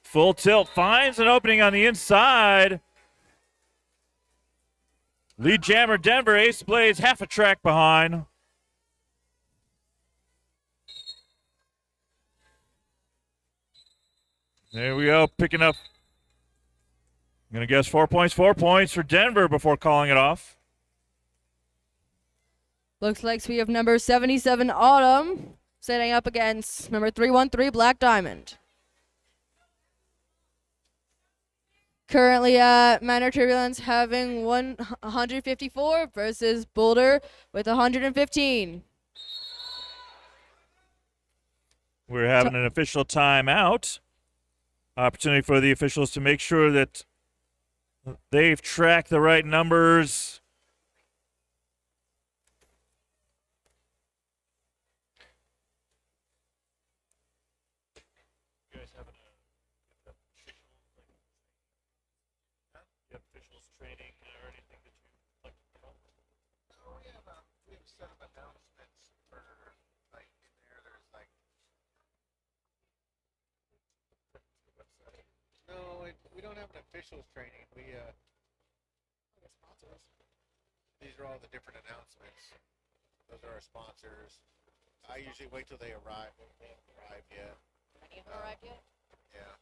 Speaker 2: Full Tilt finds an opening on the inside. Lead jammer Denver, Ace of Blades, half a track behind. There we go, picking up. I'm going to guess 4 points. 4 points for Denver before calling it off.
Speaker 3: Looks like we have number 77 Autumn setting up against number 313 Black Diamond. Currently at Minor Turbulence having 154 versus Boulder with 115.
Speaker 2: We're having an official timeout. Opportunity for the officials to make sure that they've tracked the right numbers. You guys have officials training or anything that you like to promote?
Speaker 1: Oh yeah, we've set up announcements for like in there. There's like no, we don't have an officials training. We sponsors. These are all the different announcements. Those are our sponsors. I usually wait till they arrive. They haven't arrived yet.
Speaker 3: Any of them arrived yet?
Speaker 1: Yeah.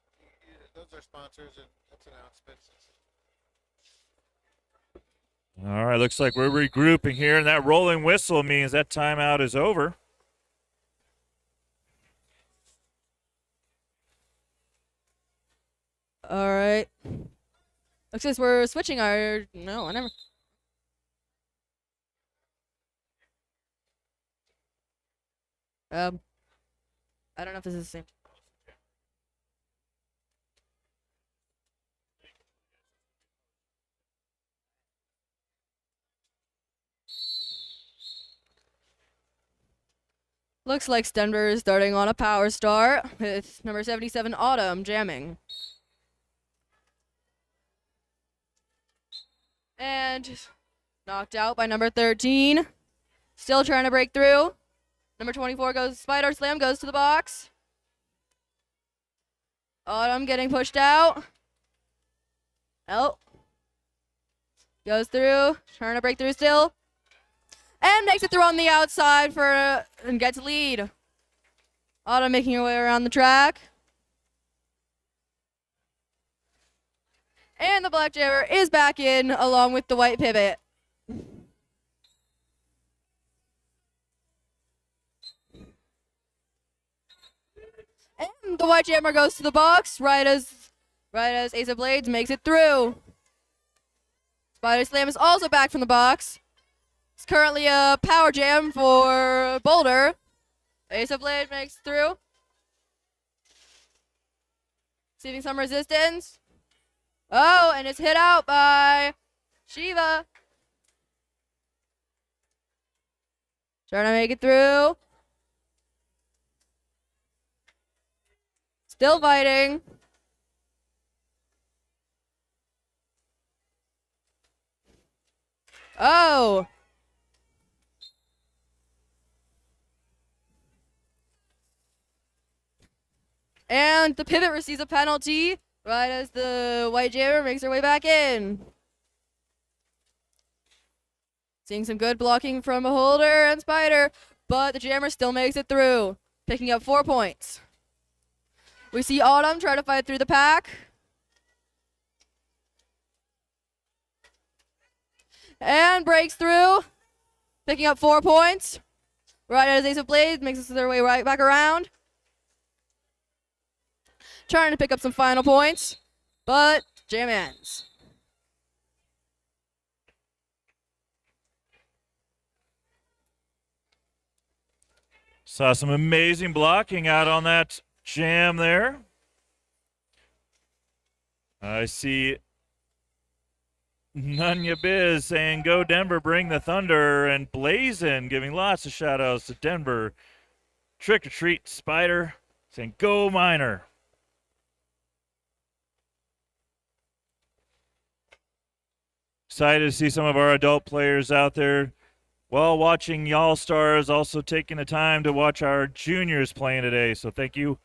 Speaker 1: Those are sponsors and that's announcements.
Speaker 2: All right, looks like we're regrouping here, and that rolling whistle means that timeout is over.
Speaker 3: All right. Looks like we're switching our. No, I never. I don't know if this is the same. Looks like Denver is starting on a power start with number 77 Autumn jamming. And knocked out by number 13. Still trying to break through. Number 24 goes, Spider Slam goes to the box. Autumn getting pushed out. Nope. Goes through, trying to break through still. And makes it through on the outside and gets lead. Autumn making her way around the track. And the black jammer is back in along with the white pivot. And the white jammer goes to the box right as Ace of Blades makes it through. Spider Slam is also back from the box. It's currently a power jam for Boulder. Ace of Blade makes it through. Receiving some resistance. Oh, and it's hit out by Shiva. Trying to make it through. Still fighting. Oh. And the pivot receives a penalty right as the white jammer makes her way back in. Seeing some good blocking from Beholder and Spider, but the jammer still makes it through, picking up 4 points. We see Autumn try to fight through the pack. And breaks through, picking up 4 points. Right as Ace of Blades makes us their way right back around. Trying to pick up some final points, but jam ends.
Speaker 2: Saw some amazing blocking out on that jam there. I see Nunya Biz saying, "Go Denver, bring the thunder," and Blazin giving lots of shout outs to Denver. Trick or treat Spider saying, "Go Miner." Excited to see some of our adult players out there while watching Y'all Stars, also taking the time to watch our juniors playing today. So thank you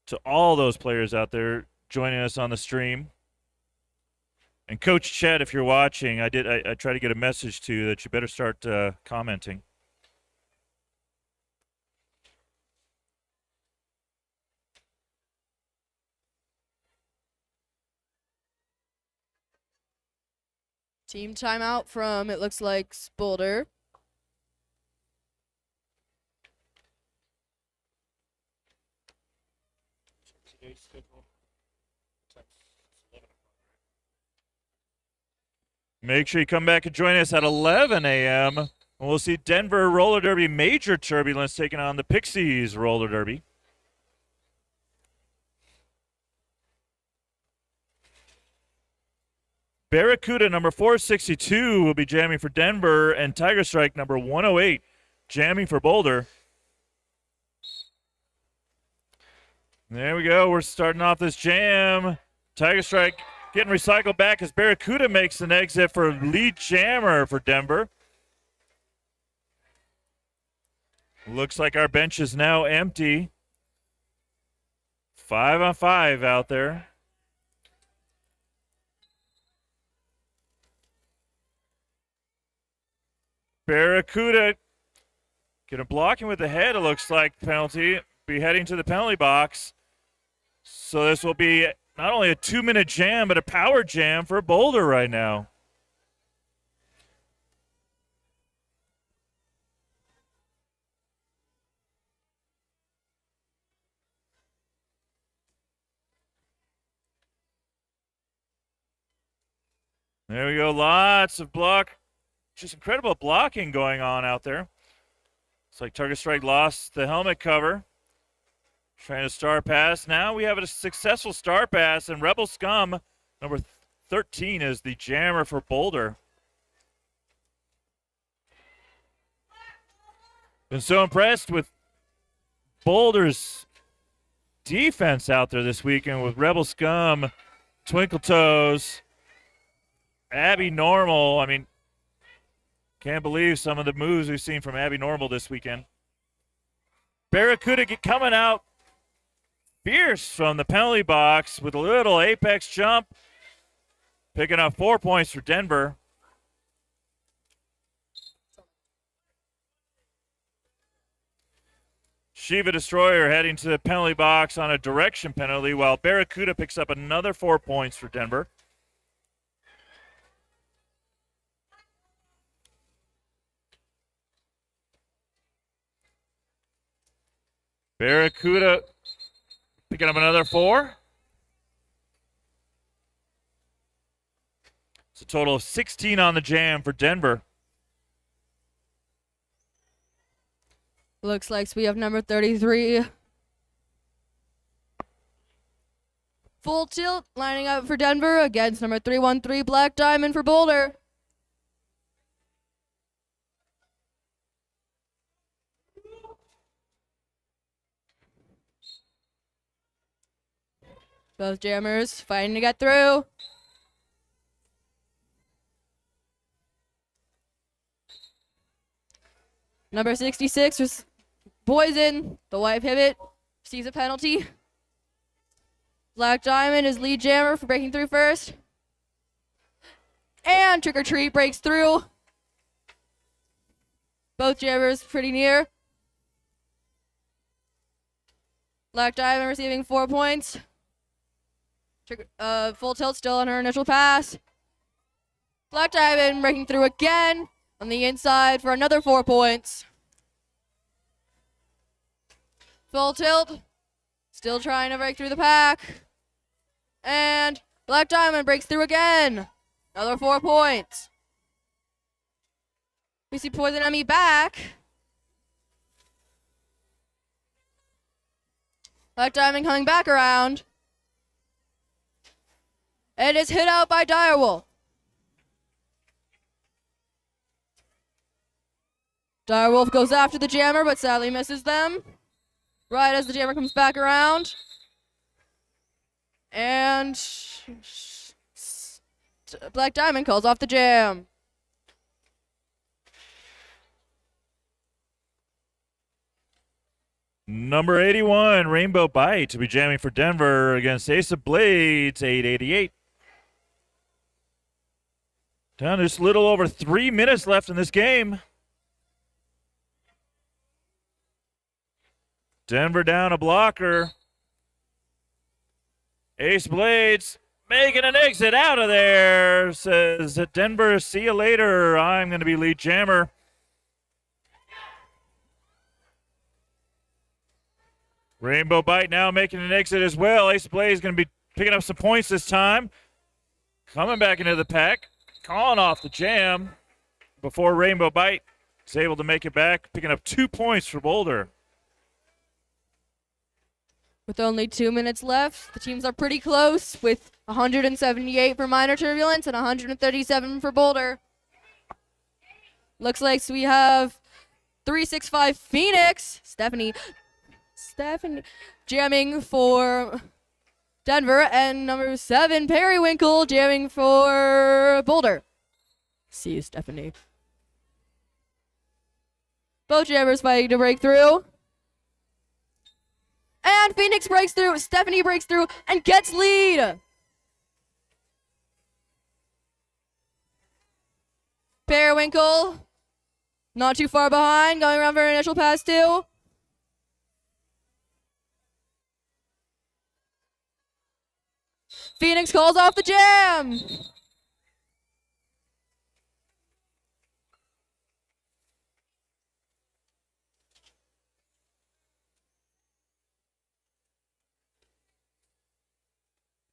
Speaker 2: to all those players out there joining us on the stream. And Coach Chet, if you're watching, I tried to get a message to you that you better start commenting.
Speaker 3: Team timeout from, it looks like, Boulder.
Speaker 2: Make sure you come back and join us at 11 a.m. And we'll see Denver Roller Derby Major Turbulence taking on the Pixies Roller Derby. Barracuda number 462 will be jamming for Denver, and Tiger Strike number 108 jamming for Boulder. There we go. We're starting off this jam. Tiger Strike getting recycled back as Barracuda makes an exit for lead jammer for Denver. Looks like our bench is now empty. 5 on 5 out there. Barracuda getting blocking with the head, it looks like, penalty. Be heading to the penalty box. So this will be not only a 2-minute jam, but a power jam for Boulder right now. There we go. Lots of just incredible blocking going on out there. It's like Target Strike lost the helmet cover. Trying to star pass. Now we have a successful star pass, and Rebel Scum, number 13, is the jammer for Boulder. Been so impressed with Boulder's defense out there this weekend with Rebel Scum, Twinkle Toes, Abby Normal. I mean, can't believe some of the moves we've seen from Abby Normal this weekend. Barracuda coming out Fierce from the penalty box with a little apex jump. Picking up 4 points for Denver. Shiva Destroyer heading to the penalty box on a direction penalty, while Barracuda picks up another 4 points for Denver. Barracuda picking up another 4. It's a total of 16 on the jam for Denver.
Speaker 3: Looks like we have number 33. Full Tilt lining up for Denver against number 313 Black Diamond for Boulder. Both jammers fighting to get through. Number 66 was Poison, the white pivot, sees a penalty. Black Diamond is lead jammer for breaking through first. And Trick or Treat breaks through. Both jammers pretty near. Black Diamond receiving 4 points. Full Tilt still on her initial pass. Black Diamond breaking through again on the inside for another 4 points. Full Tilt still trying to break through the pack. And Black Diamond breaks through again. Another 4 points. We see Poison Emmy back. Black Diamond coming back around. And is hit out by Direwolf. Direwolf goes after the jammer, but sadly misses them. Right as the jammer comes back around. And Black Diamond calls off the jam.
Speaker 2: Number 81, Rainbow Bite, to be jamming for Denver against Ace of Blades, 888. Down to just a little over 3 minutes left in this game. Denver down a blocker. Ace Blades making an exit out of there. Says Denver, see you later. I'm going to be lead jammer. Rainbow Bite now making an exit as well. Ace Blades going to be picking up some points this time. Coming back into the pack. Calling off the jam before Rainbow Bite is able to make it back. Picking up 2 points for Boulder.
Speaker 3: With only 2 minutes left, the teams are pretty close with 178 for Minor Turbulence and 137 for Boulder. Looks like we have 365 Phoenix, Stephanie jamming for Denver, and number 7 Periwinkle jamming for Boulder. See you, Stephanie. Both jammers fighting to break through. And Phoenix breaks through, Stephanie breaks through, and gets lead. Periwinkle, not too far behind, going around for an initial pass too. Phoenix calls off the jam.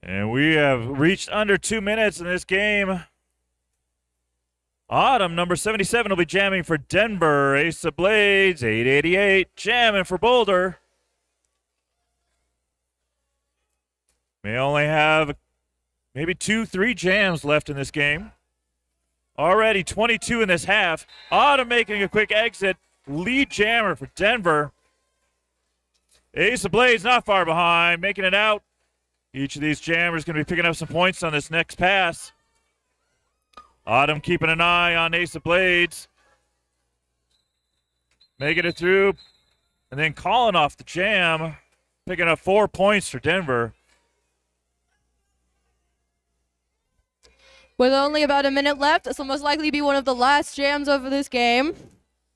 Speaker 2: And we have reached under 2 minutes in this game. Autumn, number 77, will be jamming for Denver. Ace of Blades, 888, jamming for Boulder. May only have maybe 2-3 jams left in this game. Already 22 in this half. Autumn making a quick exit. Lead jammer for Denver. Ace of Blades not far behind, making it out. Each of these jammers going to be picking up some points on this next pass. Autumn keeping an eye on Ace of Blades. Making it through and then calling off the jam. picking up 4 points for Denver.
Speaker 3: With only about a minute left, this will most likely be one of the last jams of this game.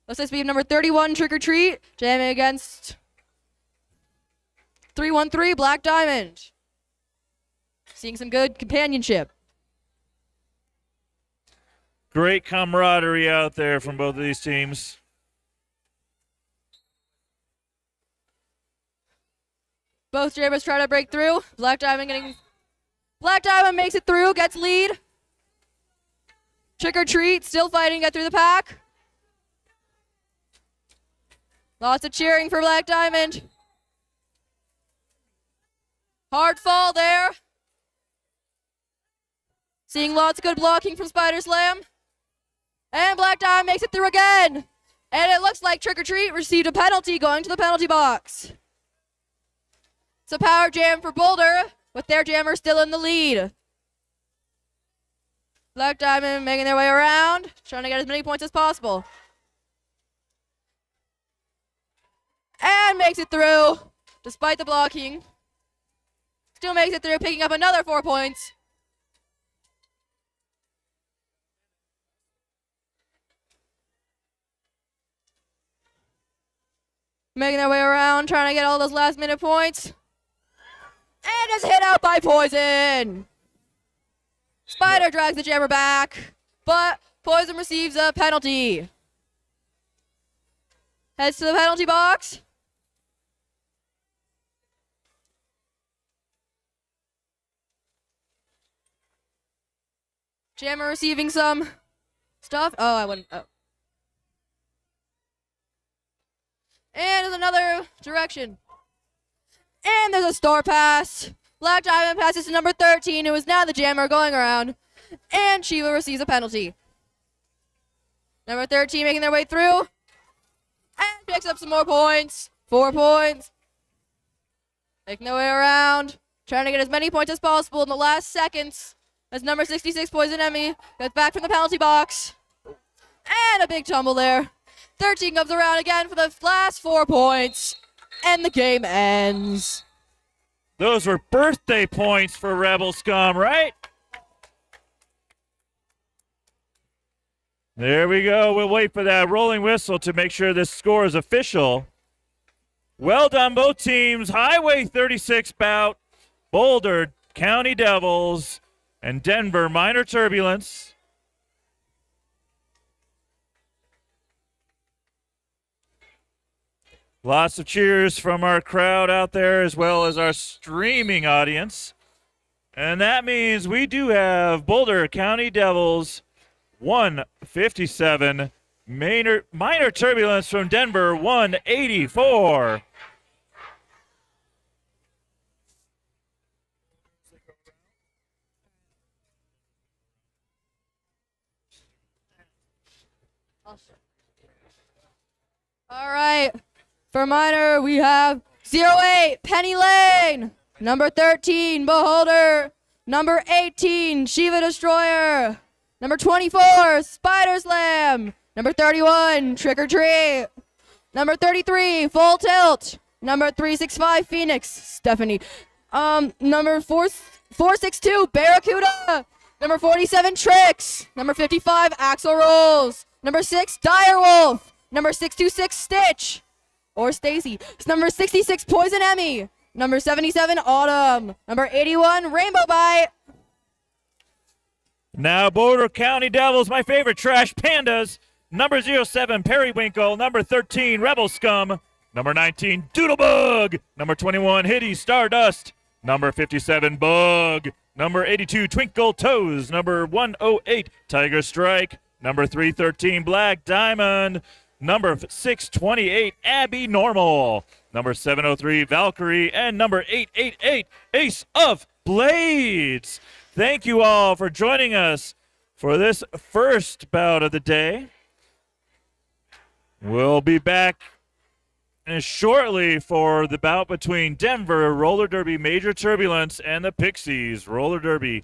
Speaker 3: Let's say speed number 31, Trick or Treat, jamming against 313, Black Diamond. Seeing some good companionship.
Speaker 2: Great camaraderie out there from both of these teams.
Speaker 3: Both jammers try to break through. Black Diamond makes it through, gets lead. Trick or Treat, still fighting to get through the pack. Lots of cheering for Black Diamond. Hard fall there. Seeing lots of good blocking from Spider Slam. And Black Diamond makes it through again. And it looks like Trick or Treat received a penalty going to the penalty box. It's a power jam for Boulder, with their jammer still in the lead. Black Diamond making their way around, trying to get as many points as possible. And makes it through, despite the blocking. Still makes it through, picking up another 4 points. Making their way around, trying to get all those last minute points. And is hit out by Poison. Spider drags the jammer back, but Poison receives a penalty. Heads to the penalty box. Jammer receiving some stuff. Oh, I wouldn't. Oh. And there's another direction. And there's a star pass. Black Diamond passes to number 13, who is now the jammer going around. And Shiva receives a penalty. Number 13 making their way through. And picks up some more points. 4 points. Making their way around. Trying to get as many points as possible in the last seconds. As number 66, Poison Emmy, gets back from the penalty box. And a big tumble there. 13 comes around again for the last 4 points. And the game ends.
Speaker 2: Those were birthday points for Rebel Scum, right? There we go. We'll wait for that rolling whistle to make sure this score is official. Well done, both teams. Highway 36 bout, Boulder County Devils and Denver Minor Turbulence. Lots of cheers from our crowd out there as well as our streaming audience. And that means we do have Boulder County Devils 157, Minor Turbulence from Denver 184.
Speaker 3: All right. For minor, we have 08, Penny Lane. Number 13, Beholder. Number 18, Shiva Destroyer. Number 24, Spider Slam. Number 31, Trick or Treat. Number 33, Full Tilt. Number 365, Phoenix, Stephanie. Number 462, Barracuda. Number 47, Tricks. Number 55, Axel Rolls. Number 6, Direwolf. Number 626, Stitch. Or Stacy. Number 66, Poison Emmy. Number 77, Autumn. Number 81, Rainbow Bite.
Speaker 2: Now Boulder County Devils, my favorite trash pandas. Number 07, Periwinkle. Number 13, Rebel Scum. Number 19, Doodlebug. Number 21, Hitty Stardust. Number 57, Bug. Number 82, Twinkle Toes. Number 108, Tiger Strike. Number 313, Black Diamond. Number 628, Abby Normal. Number 703, Valkyrie. And number 888, Ace of Blades. Thank you all for joining us for this first bout of the day. We'll be back shortly for the bout between Denver Roller Derby Major Turbulence and the Pixies Roller Derby